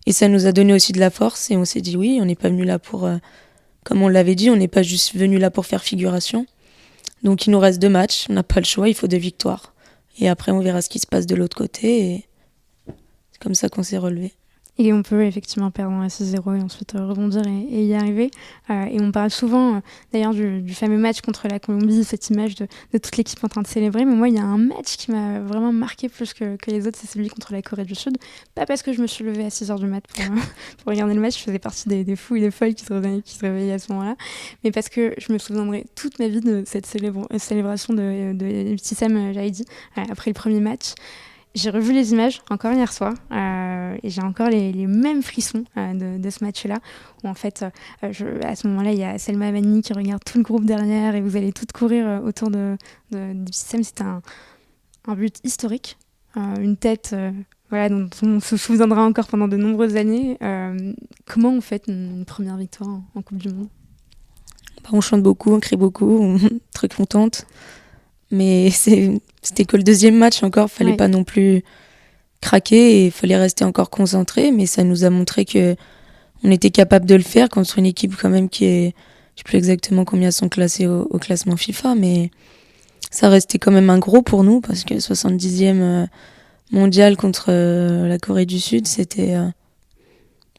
Et ça nous a donné aussi de la force et on s'est dit oui, on n'est pas venu là pour, comme on l'avait dit, on n'est pas juste venu là pour faire figuration. Donc il nous reste 2 matchs, on n'a pas le choix, il faut 2 victoires. Et après, on verra ce qui se passe de l'autre côté et c'est comme ça qu'on s'est relevé. Et on peut effectivement perdre un 6-0 et ensuite rebondir et y arriver. Et on parle souvent d'ailleurs du fameux match contre la Colombie, cette image de toute l'équipe en train de célébrer. Mais moi, il y a un match qui m'a vraiment marqué plus que les autres, c'est celui contre la Corée du Sud. Pas parce que je me suis levée à 6h du mat pour regarder le match, je faisais partie des fous et des folles qui se réveillaient à ce moment-là. Mais parce que je me souviendrai toute ma vie de cette célébration de Ibtissam Jaïdi après le premier match. J'ai revu les images encore hier soir et j'ai encore les mêmes frissons de ce match-là où en fait à ce moment-là il y a Selma Amani qui regarde tout le groupe derrière et vous allez toutes courir autour de système. C'était un but historique, une tête voilà, dont on se souviendra encore pendant de nombreuses années. Comment on fait une première victoire en Coupe du Monde? On chante beaucoup, on crie beaucoup, on est très contente. Mais c'était que le deuxième match encore, fallait pas non plus craquer et fallait rester encore concentré, mais ça nous a montré que on était capable de le faire contre une équipe quand même qui est, je sais plus exactement combien sont classés au classement FIFA, mais ça restait quand même un gros pour nous parce que 70e mondial contre la Corée du Sud, c'était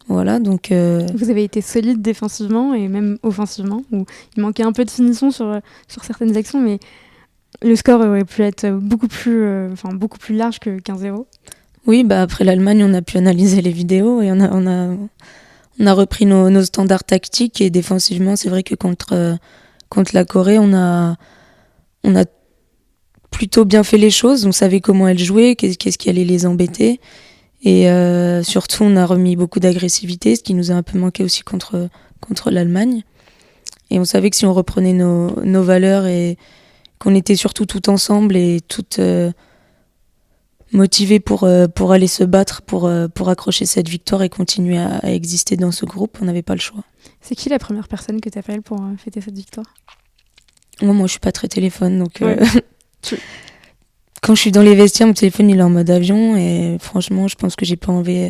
voilà, donc Vous avez été solide défensivement et même offensivement, où il manquait un peu de finition sur certaines actions, mais le score aurait pu être beaucoup plus large que 15-0. Oui, après l'Allemagne, on a pu analyser les vidéos et on a repris nos standards tactiques et défensivement, c'est vrai que contre la Corée, on a plutôt bien fait les choses. On savait comment elles jouaient, qu'est-ce qui allait les embêter. Et surtout, on a remis beaucoup d'agressivité, ce qui nous a un peu manqué aussi contre l'Allemagne. Et on savait que si on reprenait nos valeurs et qu'on était surtout tout ensemble et toutes motivées pour aller se battre, pour accrocher cette victoire et continuer à exister dans ce groupe, on n'avait pas le choix. C'est qui la première personne que tu appelles pour fêter cette victoire? Moi, je suis pas très téléphone, donc quand je suis dans les vestiaires, mon téléphone il est en mode avion et franchement, je pense que j'ai pas envie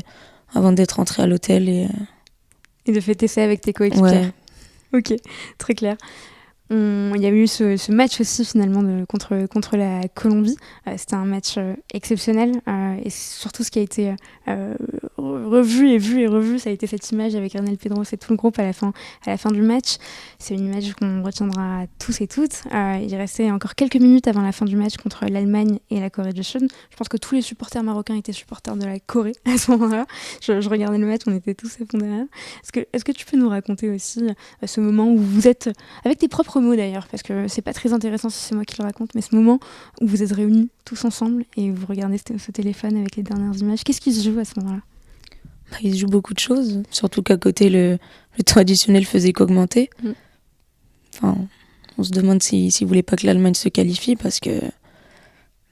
avant d'être rentrée à l'hôtel et de fêter ça avec tes coéquipiers. Ouais. Ok, très clair. Il y a eu ce match aussi finalement contre la Colombie. C'était un match exceptionnel et surtout ce qui a été revu, ça a été cette image avec Renel Pedros et tout le groupe à la fin du match. C'est une image qu'on retiendra tous et toutes. Il restait encore quelques minutes avant la fin du match contre l'Allemagne et la Corée du Sud. Je pense que tous les supporters marocains étaient supporters de la Corée à ce moment-là. Je regardais le match, on était tous à fond derrière. Est-ce que tu peux nous raconter aussi ce moment où vous êtes, avec tes propres mots d'ailleurs, parce que c'est pas très intéressant si c'est moi qui le raconte, mais ce moment où vous êtes réunis tous ensemble et vous regardez ce téléphone avec les dernières images, qu'est-ce qui se joue à ce moment-là? Il se joue beaucoup de choses, surtout qu'à côté le temps additionnel faisait qu'augmenter. Enfin, on se demande s'ils voulaient pas que l'Allemagne se qualifie parce que,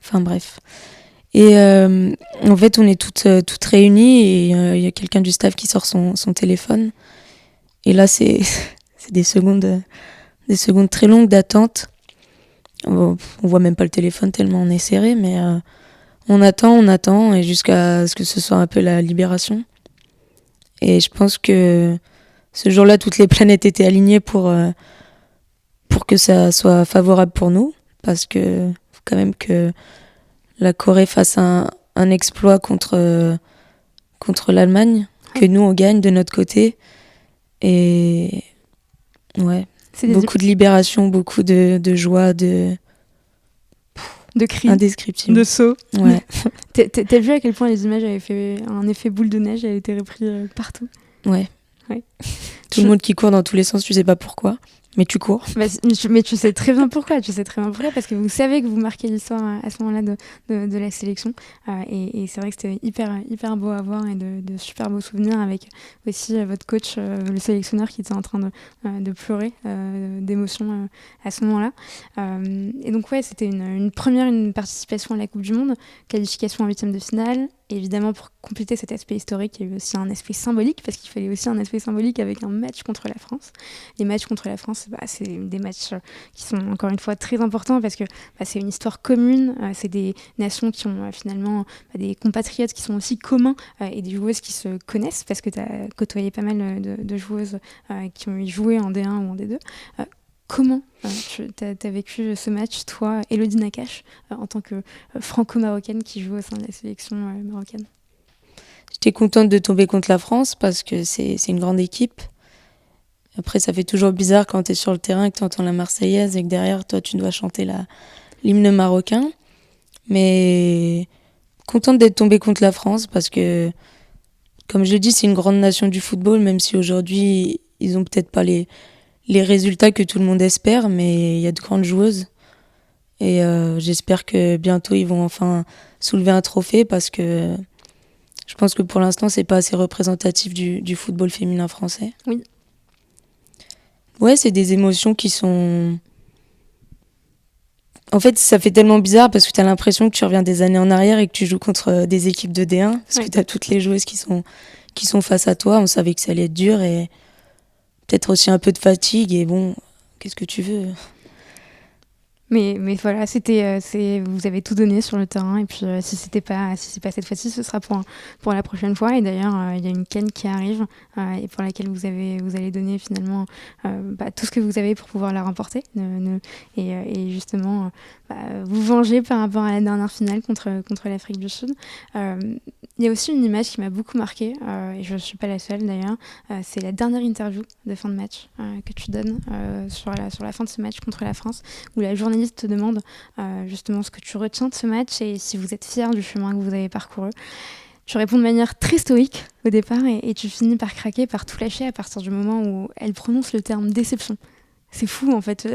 enfin bref. Et en fait, on est toutes réunies et il y a quelqu'un du staff qui sort son téléphone. Et là, c'est des secondes très longues d'attente. On voit même pas le téléphone tellement on est serré, mais on attend et jusqu'à ce que ce soit un peu la libération. Et je pense que ce jour-là, toutes les planètes étaient alignées pour que ça soit favorable pour nous, parce que faut quand même que la Corée fasse un exploit contre l'Allemagne, que nous on gagne de notre côté. Et ouais, beaucoup de libération, beaucoup de joie, de De cris, indescriptible. de sauts. Ouais. T'as vu à quel point les images avaient fait un effet boule de neige, elles été reprises partout. Ouais. Tout le monde qui court dans tous les sens, tu sais pas pourquoi, mais tu cours. Mais tu sais très bien pourquoi. Tu sais très bien pourquoi, parce que vous savez que vous marquez l'histoire à ce moment-là de la sélection. Et c'est vrai que c'était hyper beau à voir et de super beaux souvenirs avec aussi votre coach, le sélectionneur qui était en train de pleurer d'émotion à ce moment-là. Et donc ouais, c'était une participation à la Coupe du Monde, qualification en 8e de finale. Et évidemment, pour compléter cet aspect historique, il y a eu aussi un aspect symbolique, parce qu'il fallait aussi un aspect symbolique avec un match contre la France. Les matchs contre la France, c'est des matchs qui sont encore une fois très importants, parce que c'est une histoire commune, c'est des nations qui ont finalement des compatriotes qui sont aussi communs, et des joueuses qui se connaissent, parce que tu as côtoyé pas mal de joueuses qui ont joué en D1 ou en D2. Comment tu as vécu ce match, toi, Elodie Nakache, en tant que franco-marocaine qui joue au sein de la sélection marocaine? J'étais contente de tomber contre la France parce que c'est une grande équipe. Après, ça fait toujours bizarre quand tu es sur le terrain et que tu entends la Marseillaise et que derrière toi, tu dois chanter l'hymne marocain. Mais contente d'être tombée contre la France parce que, comme je le dis, c'est une grande nation du football, même si aujourd'hui, ils ont peut-être pas les résultats que tout le monde espère, mais il y a de grandes joueuses. Et j'espère que bientôt, ils vont enfin soulever un trophée parce que je pense que pour l'instant, c'est pas assez représentatif du football féminin français. Oui. Ouais, c'est des émotions qui sont... En fait, ça fait tellement bizarre parce que tu as l'impression que tu reviens des années en arrière et que tu joues contre des équipes de D1 parce que tu as toutes les joueuses qui sont face à toi. On savait que ça allait être dur et peut-être aussi un peu de fatigue et bon, qu'est-ce que tu veux ? Mais voilà, vous avez tout donné sur le terrain, et puis si c'est pas cette fois-ci, ce sera pour la prochaine fois. Et d'ailleurs, il y a une CAN qui arrive et pour laquelle vous allez donner finalement tout ce que vous avez pour pouvoir la remporter et justement vous venger par rapport à la dernière finale contre l'Afrique du Sud. Il y a aussi une image qui m'a beaucoup marquée, et je ne suis pas la seule d'ailleurs, c'est la dernière interview de fin de match que tu donnes sur la fin de ce match contre la France, où la journaliste te demande justement ce que tu retiens de ce match et si vous êtes fier du chemin que vous avez parcouru. Tu réponds de manière très stoïque au départ et tu finis par craquer, par tout lâcher à partir du moment où elle prononce le terme déception. C'est fou en fait.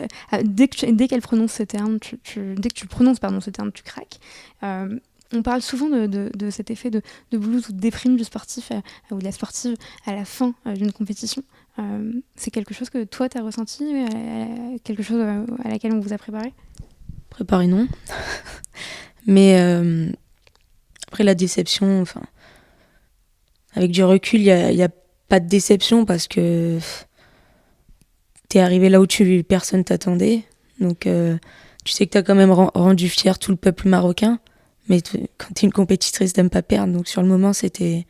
Dès qu'elle prononce ce terme, dès que tu prononces ce terme, tu craques. On parle souvent de cet effet de blues ou de déprime du sportif ou de la sportive à la fin d'une compétition. C'est quelque chose que toi, tu as ressenti, quelque chose à laquelle on vous a préparé? Préparé, non. Mais après, la déception, enfin, avec du recul, il y a pas de déception parce que t'es arrivé là où personne t'attendait. Donc, tu sais que t'as quand même rendu fier tout le peuple marocain. Mais quand t'es une compétitrice, t'aimes pas perdre. Donc, sur le moment, c'était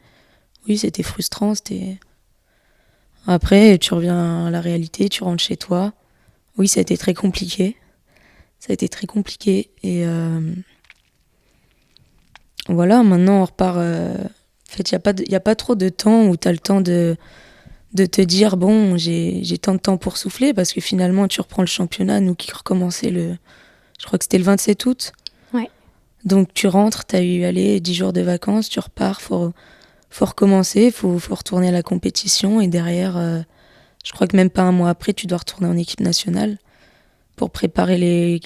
frustrant. Après, tu reviens à la réalité, tu rentres chez toi. Oui, ça a été très compliqué. Et voilà, maintenant, on repart. En fait, il n'y a pas trop de temps où t'as le temps de te dire, bon, j'ai tant de temps pour souffler, parce que finalement, tu reprends le championnat, nous qui recommençait je crois que c'était le 27 août. Ouais. Donc, tu rentres, t'as eu, 10 jours de vacances, tu repars, faut recommencer, faut retourner à la compétition, et derrière, je crois que même pas un mois après, tu dois retourner en équipe nationale pour préparer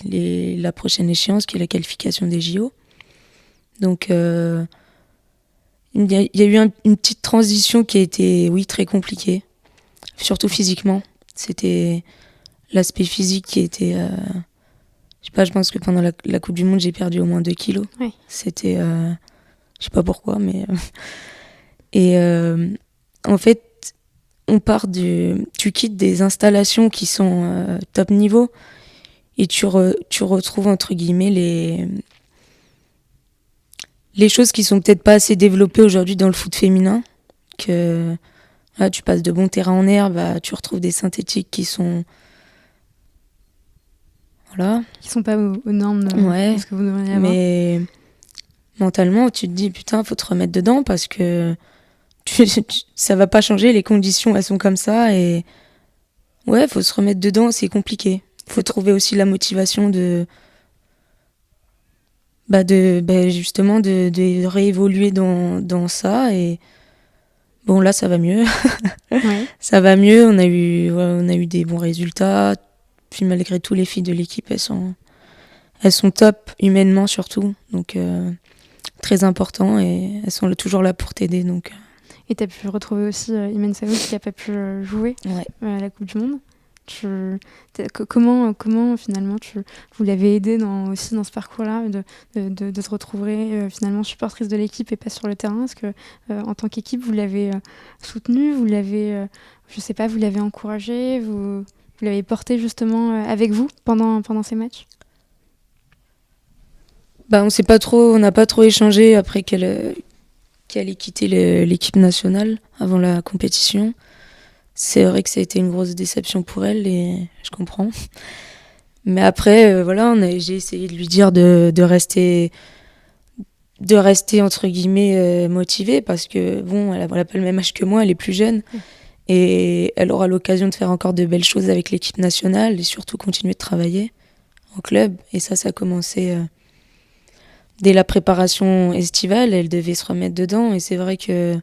la prochaine échéance, qui est la qualification des JO. Donc, il y a eu une petite transition qui a été, oui, très compliquée, surtout physiquement. C'était l'aspect physique qui était... je sais pas, je pense que pendant la Coupe du Monde, j'ai perdu au moins 2 kilos. Oui. C'était... je sais pas pourquoi, mais... en fait, tu quittes des installations qui sont top niveau et tu retrouves, entre guillemets, les choses qui sont peut-être pas assez développées aujourd'hui dans le foot féminin, que là, tu passes de bons terrains en herbe, tu retrouves des synthétiques qui sont... Voilà. Qui sont pas aux normes de ce que vous devriez avoir. Mais mentalement, tu te dis, putain, faut te remettre dedans parce que ça va pas changer, les conditions, elles sont comme ça et... Ouais, faut se remettre dedans, c'est compliqué. Faut trouver aussi la motivation de Justement de réévoluer dans ça. Et bon, là, ça va mieux. Ouais. Ça va mieux, on a eu des bons résultats. Puis malgré tout, les filles de l'équipe, elles sont top, humainement surtout. Donc, très important. Et elles sont toujours là pour t'aider. Donc, Et tu as pu retrouver aussi Imen Saoud qui n'a pas pu jouer ouais. à la Coupe du Monde. Comment finalement vous l'avez aidé aussi dans ce parcours-là de se retrouver finalement supportrice de l'équipe et pas sur le terrain? Est-ce que en tant qu'équipe vous l'avez soutenue, vous l'avez je sais pas, vous l'avez encouragée, vous l'avez portée justement avec vous pendant ces matchs? On n'a pas trop échangé après qu'elle ait quitté l'équipe nationale avant la compétition. C'est vrai que ça a été une grosse déception pour elle et je comprends. Mais après, j'ai essayé de lui dire de rester entre guillemets motivée parce que bon, elle a pas le même âge que moi, elle est plus jeune et elle aura l'occasion de faire encore de belles choses avec l'équipe nationale et surtout continuer de travailler en club. Et ça a commencé dès la préparation estivale, elle devait se remettre dedans et c'est vrai que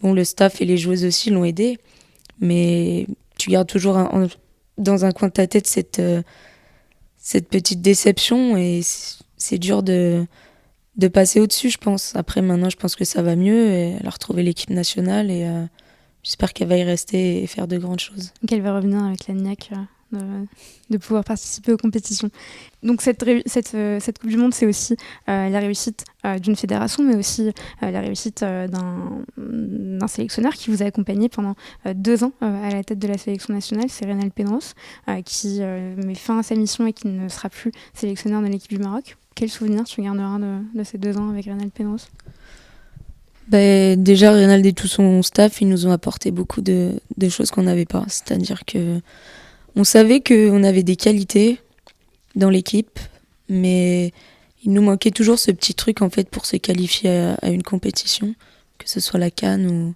bon, le staff et les joueuses aussi l'ont aidée. Mais tu gardes toujours dans un coin de ta tête cette petite déception et c'est dur de passer au-dessus, je pense. Après, maintenant, je pense que ça va mieux. Et elle a retrouvé l'équipe nationale et j'espère qu'elle va y rester et faire de grandes choses. Qu'elle va revenir avec l'ANIAC de pouvoir participer aux compétitions. Donc cette Coupe du Monde, c'est aussi la réussite d'une fédération, mais aussi la réussite d'un sélectionneur qui vous a accompagné pendant 2 ans à la tête de la sélection nationale, c'est Reynald Penros, qui met fin à sa mission et qui ne sera plus sélectionneur de l'équipe du Maroc. Quel souvenir tu garderas de ces 2 ans avec Reynald Penros? Déjà, Reynald et tout son staff, ils nous ont apporté beaucoup de choses qu'on n'avait pas. C'est-à-dire que on savait qu'on avait des qualités dans l'équipe, mais il nous manquait toujours ce petit truc en fait pour se qualifier à une compétition, que ce soit la CAN ou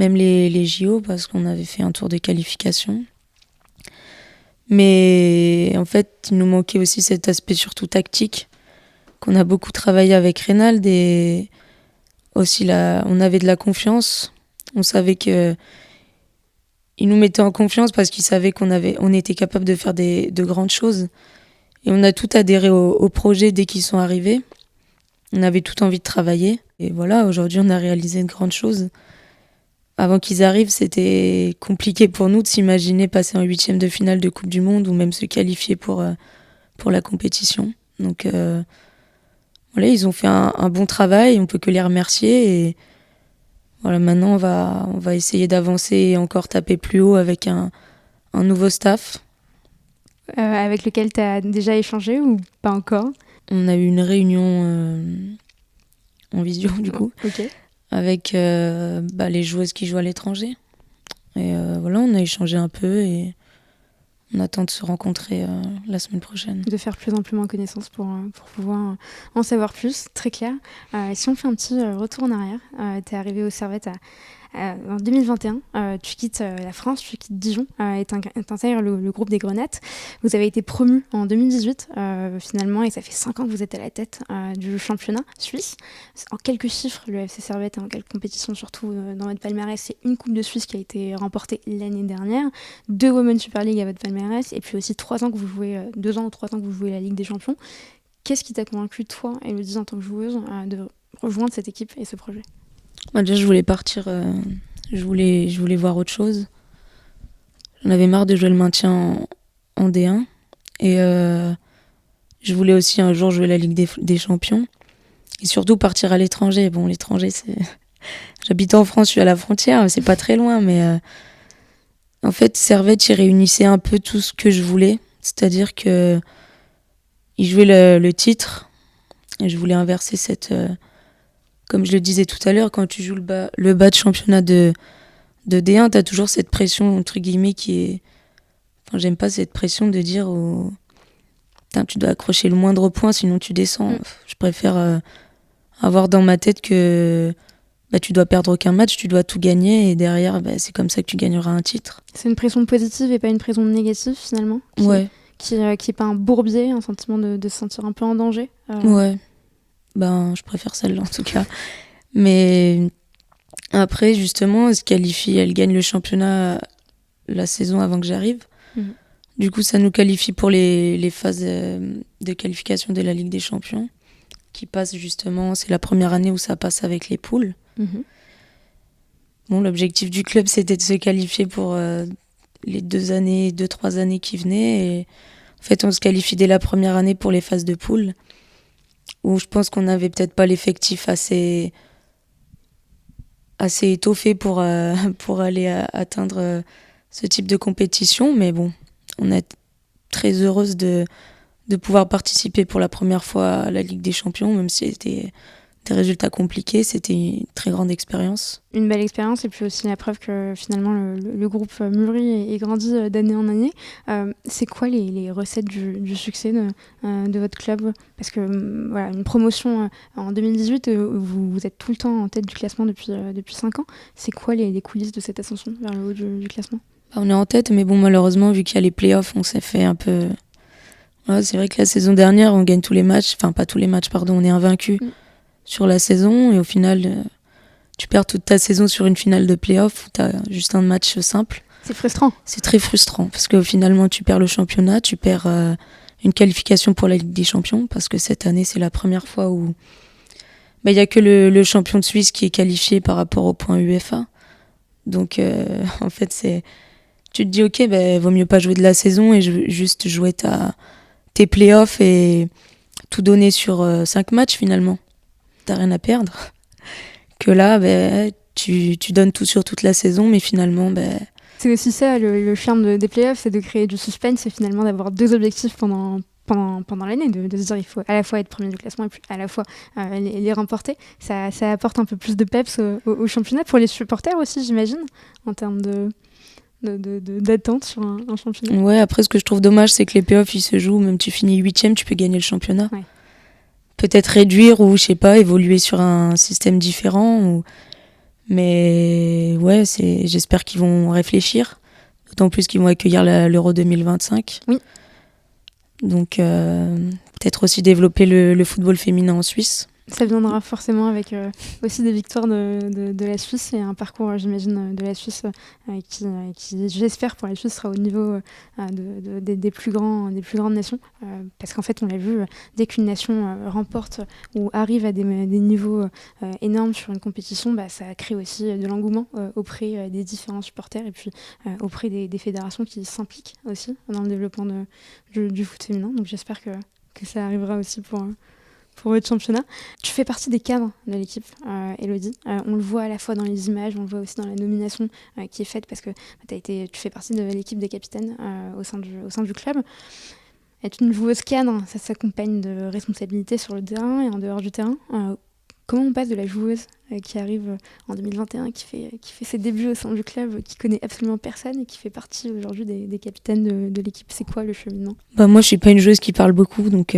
même les JO, parce qu'on avait fait un tour de qualification. Mais en fait, il nous manquait aussi cet aspect surtout tactique, qu'on a beaucoup travaillé avec Reynald et aussi on avait de la confiance. On savait que il nous mettait en confiance parce qu'il savait on était capable de faire de grandes choses. Et on a tout adhéré au projet dès qu'ils sont arrivés. On avait tout envie de travailler. Et voilà, aujourd'hui, on a réalisé de grandes choses. Avant qu'ils arrivent, c'était compliqué pour nous de s'imaginer passer en 8e de finale de Coupe du Monde ou même se qualifier pour la compétition. Donc voilà, ils ont fait un bon travail, on peut que les remercier. Et voilà, maintenant, on va essayer d'avancer et encore taper plus haut avec un nouveau staff. Avec lequel tu as déjà échangé ou pas encore? On a eu une réunion en visio, du coup, avec les joueuses qui jouent à l'étranger. Et voilà, on a échangé un peu et on attend de se rencontrer la semaine prochaine. De faire plus amplement connaissance pour pouvoir en savoir plus, très clair. Si on fait un petit retour en arrière, tu es arrivé au Servette en 2021, tu quittes la France, tu quittes Dijon et t'intègres le groupe des Grenattes. Vous avez été promu en 2018 finalement et ça fait 5 ans que vous êtes à la tête du championnat suisse. En quelques chiffres, le FC Servette et en quelques compétitions surtout dans votre palmarès, c'est une Coupe de Suisse qui a été remportée l'année dernière, 2 Women's Super League à votre palmarès et puis aussi 2 ans ou 3 ans que vous jouez la Ligue des Champions. Qu'est-ce qui t'a convaincu, toi, Élodie, en tant que joueuse, de rejoindre cette équipe et ce projet? Déjà, je voulais partir, je voulais voir autre chose. J'en avais marre de jouer le maintien en D1. Et je voulais aussi un jour jouer la Ligue des Champions. Et surtout partir à l'étranger. Bon, l'étranger, c'est... J'habite en France, je suis à la frontière, c'est pas très loin, mais en fait, Servette, il réunissait un peu tout ce que je voulais. C'est-à-dire que il jouait le titre. Et je voulais inverser cette... Comme je le disais tout à l'heure, quand tu joues le bas de championnat de D1, t'as toujours cette pression, entre guillemets, qui est... Enfin, j'aime pas cette pression de dire tu dois accrocher le moindre point, sinon tu descends. Je préfère avoir dans ma tête que tu dois perdre aucun match, tu dois tout gagner, et derrière, c'est comme ça que tu gagneras un titre. C'est une pression positive et pas une pression négative, finalement, ouais. qui est pas un bourbier, un sentiment de se sentir un peu en danger. Ouais, je préfère celle-là en tout cas. Mais après, justement, elle gagne le championnat la saison avant que j'arrive. Mhm. Du coup, ça nous qualifie pour les phases de qualification de la Ligue des Champions, qui passe justement, c'est la première année où ça passe avec les poules. Mhm. Bon, l'objectif du club, c'était de se qualifier pour les 3 années qui venaient. Et en fait, on se qualifie dès la première année pour les phases de poules, où je pense qu'on n'avait peut-être pas l'effectif assez étoffé pour aller atteindre ce type de compétition. Mais bon, on est très heureuse de pouvoir participer pour la première fois à la Ligue des Champions, même si c'était des résultats compliqués, c'était une très grande expérience. Une belle expérience et puis aussi la preuve que finalement le groupe mûrit et grandit d'année en année. C'est quoi les recettes du succès de votre club? Parce que voilà, une promotion en 2018, vous êtes tout le temps en tête du classement depuis 5 ans. C'est quoi les coulisses de cette ascension vers le haut du classement? On est en tête, mais bon, malheureusement, vu qu'il y a les playoffs, on s'est fait un peu... Ouais, c'est vrai que la saison dernière, on gagne tous les matchs, enfin pas tous les matchs, pardon, on est invaincu sur la saison et au final, tu perds toute ta saison sur une finale de play-off où tu as juste un match simple. C'est frustrant. C'est très frustrant parce que finalement, tu perds le championnat, tu perds une qualification pour la Ligue des Champions parce que cette année, c'est la première fois où il y a que le champion de Suisse qui est qualifié par rapport au point UEFA. Donc, en fait, tu te dis, ok, vaut mieux pas jouer de la saison et juste jouer tes play-offs et tout donner sur 5 matchs finalement. T'as rien à perdre. Que là, tu donnes tout sur toute la saison, mais finalement... C'est aussi ça, le charme des playoffs, c'est de créer du suspense et finalement d'avoir 2 objectifs pendant l'année, de se dire il faut à la fois être premier du classement et puis à la fois les remporter. Ça apporte un peu plus de peps au championnat, pour les supporters aussi, j'imagine, en termes d'attente sur un championnat. Ouais, après, ce que je trouve dommage, c'est que les playoffs, ils se jouent, même tu finis 8e, tu peux gagner le championnat. Ouais. Peut-être réduire ou, je sais pas, évoluer sur un système différent. Mais ouais, j'espère qu'ils vont réfléchir. D'autant plus qu'ils vont accueillir l'Euro 2025. Oui. Donc, peut-être aussi développer le football féminin en Suisse. Ça viendra forcément avec aussi des victoires de la Suisse et un parcours, j'imagine, de la Suisse qui, j'espère, pour la Suisse, sera au niveau des plus grandes nations. Parce qu'en fait, on l'a vu, dès qu'une nation remporte ou arrive à des niveaux énormes sur une compétition, ça crée aussi de l'engouement auprès des différents supporters et puis auprès des fédérations qui s'impliquent aussi dans le développement du foot féminin. Donc j'espère que ça arrivera aussi pour votre championnat. Tu fais partie des cadres de l'équipe, Elodie. On le voit à la fois dans les images, on le voit aussi dans la nomination qui est faite parce que tu fais partie de l'équipe des capitaines au sein du club. Être une joueuse cadre, ça s'accompagne de responsabilités sur le terrain et en dehors du terrain. Comment on passe de la joueuse qui arrive en 2021, qui fait ses débuts au sein du club, qui connaît absolument personne et qui fait partie aujourd'hui des capitaines de l'équipe? C'est quoi le cheminement? Moi, je suis pas une joueuse qui parle beaucoup, donc...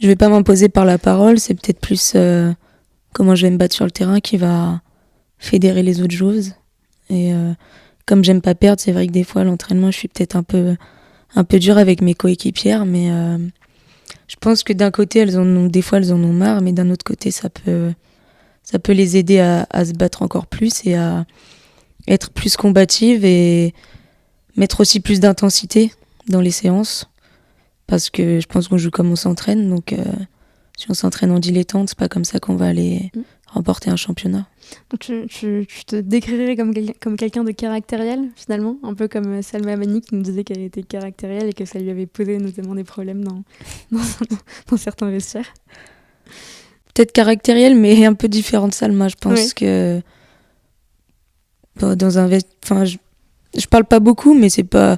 Je vais pas m'imposer par la parole, c'est peut-être plus comment je vais me battre sur le terrain qui va fédérer les autres joueuses. Et comme j'aime pas perdre, c'est vrai que des fois à l'entraînement, je suis peut-être un peu dure avec mes coéquipières, mais je pense que d'un côté, des fois elles en ont marre, mais d'un autre côté, ça peut les aider à se battre encore plus et à être plus combatives et mettre aussi plus d'intensité dans les séances. Parce que je pense qu'on joue comme on s'entraîne, donc si on s'entraîne en dilettante, c'est pas comme ça qu'on va aller remporter un championnat. Donc tu te décrirais comme quelqu'un de caractériel, finalement, un peu comme Salma Amani qui nous disait qu'elle était caractérielle et que ça lui avait posé notamment des problèmes dans certains vestiaires. Peut-être caractérielle, mais un peu différent de Salma. Je pense que dans un je parle pas beaucoup, mais c'est pas...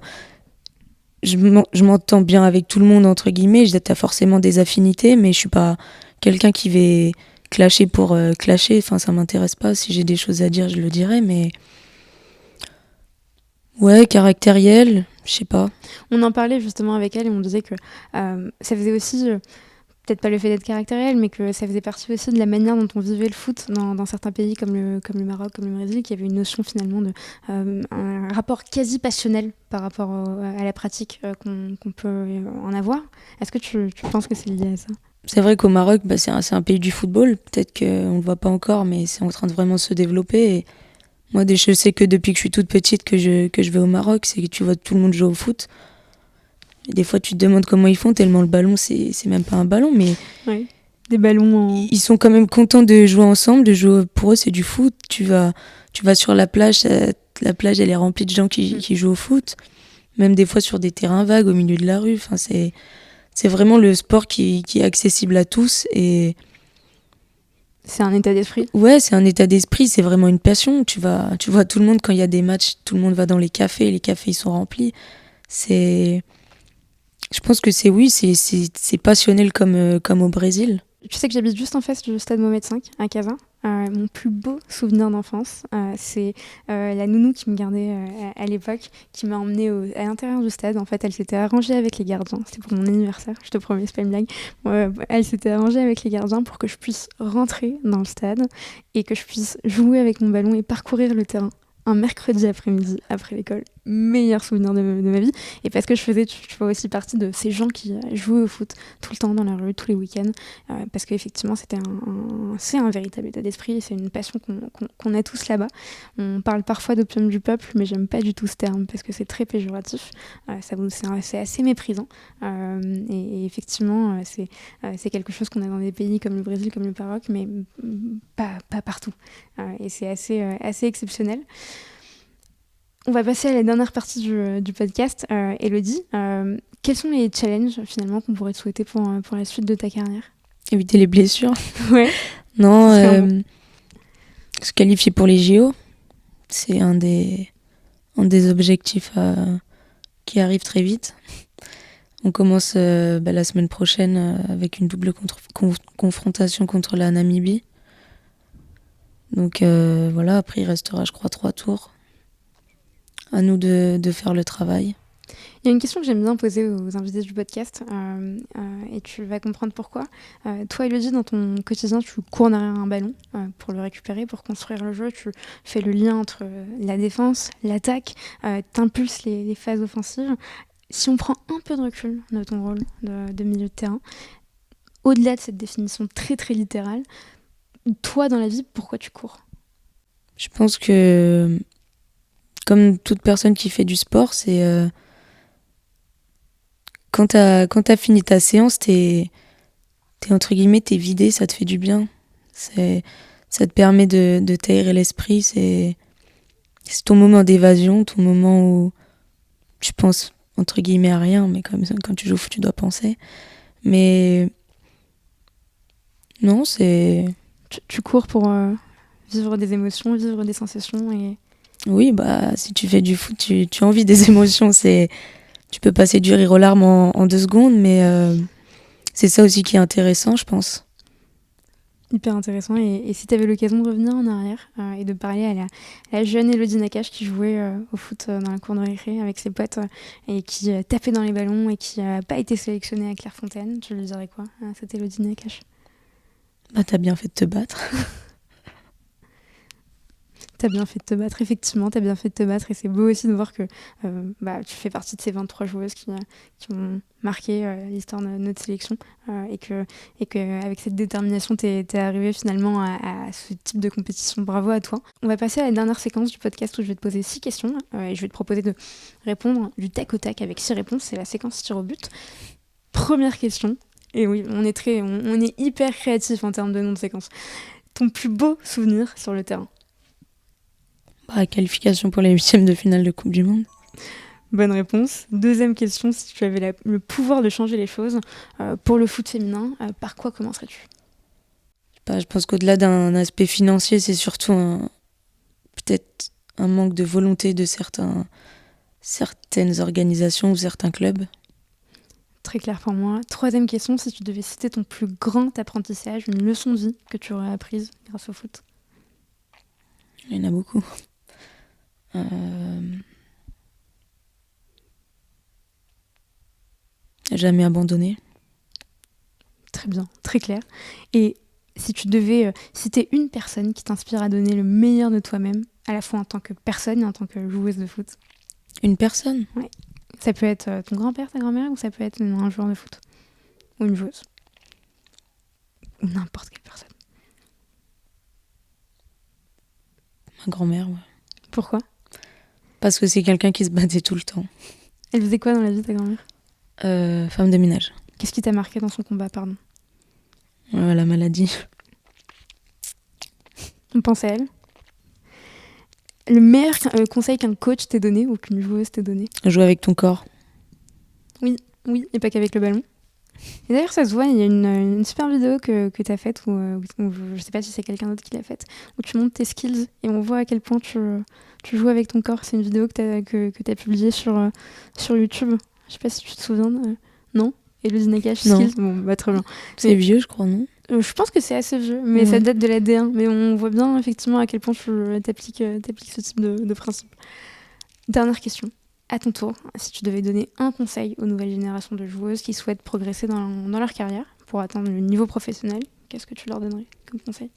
Je m'entends bien avec tout le monde, entre guillemets. T'as forcément des affinités, mais je suis pas quelqu'un qui va clasher pour clasher. Enfin, ça m'intéresse pas. Si j'ai des choses à dire, je le dirai, mais... Ouais, caractériel, je sais pas. On en parlait justement avec elle et on disait que ça faisait aussi peut-être pas le fait d'être caractériel, mais que ça faisait partie aussi de la manière dont on vivait le foot dans certains pays comme le Maroc, comme le Brésil, qu'il y avait une notion finalement un rapport quasi passionnel par rapport à la pratique qu'on peut en avoir. Est-ce que tu penses que c'est lié à ça? C'est vrai qu'au Maroc, c'est un pays du football. Peut-être qu'on ne le voit pas encore, mais c'est en train de vraiment se développer. Et moi, je sais que depuis que je suis toute petite que je vais au Maroc, c'est que tu vois tout le monde jouer au foot. Et des fois, tu te demandes comment ils font, tellement le ballon, c'est même pas un ballon, mais Oui. Des ballons ils sont quand même contents de jouer ensemble, pour eux, c'est du foot. Tu vas sur la plage, la plage, elle est remplie de gens qui jouent au foot. Même des fois sur des terrains vagues au milieu de la rue. Enfin, c'est vraiment le sport qui est accessible à tous. Et c'est un état d'esprit. ouais, c'est un état d'esprit, c'est vraiment une passion. Tu vois tout le monde quand il y a des matchs, tout le monde va dans les cafés ils sont remplis. Je pense que c'est passionnel comme au Brésil. Tu sais que j'habite juste en face du stade Mohamed V à Casa. Mon plus beau souvenir d'enfance, c'est la nounou qui me gardait à l'époque, qui m'a emmenée à l'intérieur du stade. En fait, elle s'était arrangée avec les gardiens. C'était pour mon anniversaire, je te promets, c'est pas une blague. Elle s'était arrangée avec les gardiens pour que je puisse rentrer dans le stade et que je puisse jouer avec mon ballon et parcourir le terrain un mercredi après-midi, après l'école. Meilleur souvenir de ma vie. Et parce que je faisais, tu vois, aussi partie de ces gens qui jouaient au foot tout le temps dans la rue, tous les week-ends. Parce qu'effectivement, c'est un véritable état d'esprit. C'est une passion qu'on a tous là-bas. On parle parfois d'opium du peuple, mais j'aime pas du tout ce terme parce que c'est très péjoratif. C'est assez méprisant. Et effectivement, c'est quelque chose qu'on a dans des pays comme le Brésil, comme le Maroc, mais pas partout. Et c'est assez exceptionnel. On va passer à la dernière partie du podcast. Elodie, quels sont les challenges finalement qu'on pourrait te souhaiter pour la suite de ta carrière? Éviter les blessures. Ouais. Non, se qualifier pour les JO, c'est un des objectifs qui arrive très vite. On commence la semaine prochaine avec une double confrontation contre la Namibie. Donc voilà, après il restera, je crois, 3 tours. À nous de faire le travail. Il y a une question que j'aime bien poser aux invités du podcast et tu vas comprendre pourquoi. Toi, Elodie, dans ton quotidien, tu cours derrière un ballon pour le récupérer, pour construire le jeu. Tu fais le lien entre la défense, l'attaque, t'impulses les phases offensives. Si on prend un peu de recul de ton rôle de milieu de terrain, au-delà de cette définition très très littérale, toi, dans la vie, pourquoi tu cours? Je pense que, comme toute personne qui fait du sport, c'est quand t'as fini ta séance, t'es entre guillemets, t'es vidé, ça te fait du bien. Ça te permet de t'aérer l'esprit. C'est ton moment d'évasion, ton moment où tu penses entre guillemets à rien, mais comme quand tu joues au foot, tu dois penser. Mais non, c'est... Tu cours pour vivre des émotions, vivre des sensations et... Oui, si tu fais du foot, tu as envie des émotions. Tu peux passer du rire aux larmes en 2 secondes, mais c'est ça aussi qui est intéressant, je pense. Hyper intéressant. Et si tu avais l'occasion de revenir en arrière et de parler à la jeune Elodie Nakache qui jouait au foot dans la cour de récré avec ses potes et qui tapait dans les ballons et qui n'a pas été sélectionnée à Clairefontaine, tu lui dirais quoi à cette Elodie Nakache? T'as bien fait de te battre. T'as bien fait de te battre, effectivement, t'as bien fait de te battre et c'est beau aussi de voir que tu fais partie de ces 23 joueuses qui ont marqué l'histoire de notre sélection et que avec cette détermination, t'es arrivée finalement à ce type de compétition. Bravo à toi. On va passer à la dernière séquence du podcast où je vais te poser 6 questions et je vais te proposer de répondre du tac au tac avec 6 réponses. C'est la séquence tir au but. Première question, et oui, on est hyper créatif en termes de nom de séquence. Ton plus beau souvenir sur le terrain? Qualification pour les 8e de finale de Coupe du Monde. Bonne réponse. Deuxième question, si tu avais le pouvoir de changer les choses pour le foot féminin, par quoi commencerais-tu? Je pense qu'au-delà d'un aspect financier, c'est surtout peut-être un manque de volonté de certaines organisations ou certains clubs. Très clair pour moi. Troisième question, si tu devais citer ton plus grand apprentissage, une leçon de vie que tu aurais apprise grâce au foot? Il y en a beaucoup. Jamais abandonner. Très très bien, très clair. Et si tu devais citer une personne qui t'inspire à donner le meilleur de toi-même, à la fois en tant que personne et en tant que joueuse de foot. Une personne? Ouais. Ça peut être ton grand-père, ta grand-mère, ou ça peut être un joueur de foot. Ou une joueuse. Ou n'importe quelle personne. Ma grand-mère, ouais. Pourquoi? Parce que c'est quelqu'un qui se battait tout le temps. Elle faisait quoi dans la vie, ta grand-mère? Femme de ménage. Qu'est-ce qui t'a marqué dans son combat, pardon? La maladie. On pense à elle. Le meilleur conseil qu'un coach t'ait donné ou qu'une joueuse t'ait donné? Jouer avec ton corps. Oui, et pas qu'avec le ballon. Et d'ailleurs, ça se voit, il y a une super vidéo que tu as faite, où je sais pas si c'est quelqu'un d'autre qui l'a faite, où tu montes tes skills et on voit à quel point tu joues avec ton corps. C'est une vidéo que tu as publiée sur YouTube. Je sais pas si tu te souviens. Non? Elodie Nakache, Non. skills? Bon, bah très bien. C'est vieux, je crois, non? Je pense que c'est assez vieux, mais ça date de la D1. Mais on voit bien effectivement à quel point tu t'appliques ce type de principe. Dernière question. À ton tour, si tu devais donner un conseil aux nouvelles générations de joueuses qui souhaitent progresser dans leur carrière pour atteindre le niveau professionnel, qu'est-ce que tu leur donnerais comme conseil?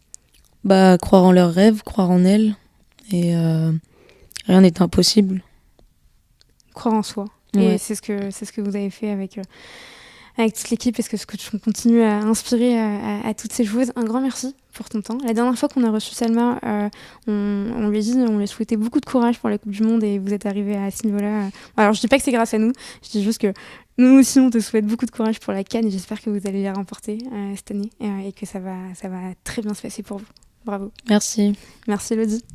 Croire en leurs rêves, croire en elles. Et rien n'est impossible. Croire en soi. Ouais. Et c'est ce que vous avez fait avec toute l'équipe, et ce que tu continues à inspirer à toutes ces joueuses. Un grand merci pour ton temps. La dernière fois qu'on a reçu Salma, on lui souhaitait beaucoup de courage pour la Coupe du Monde, et vous êtes arrivée à ce niveau-là. Alors je dis pas que c'est grâce à nous, je dis juste que nous aussi on te souhaite beaucoup de courage pour la CAN, et j'espère que vous allez les remporter cette année, et que ça va très bien se passer pour vous. Bravo. Merci. Merci Elodie.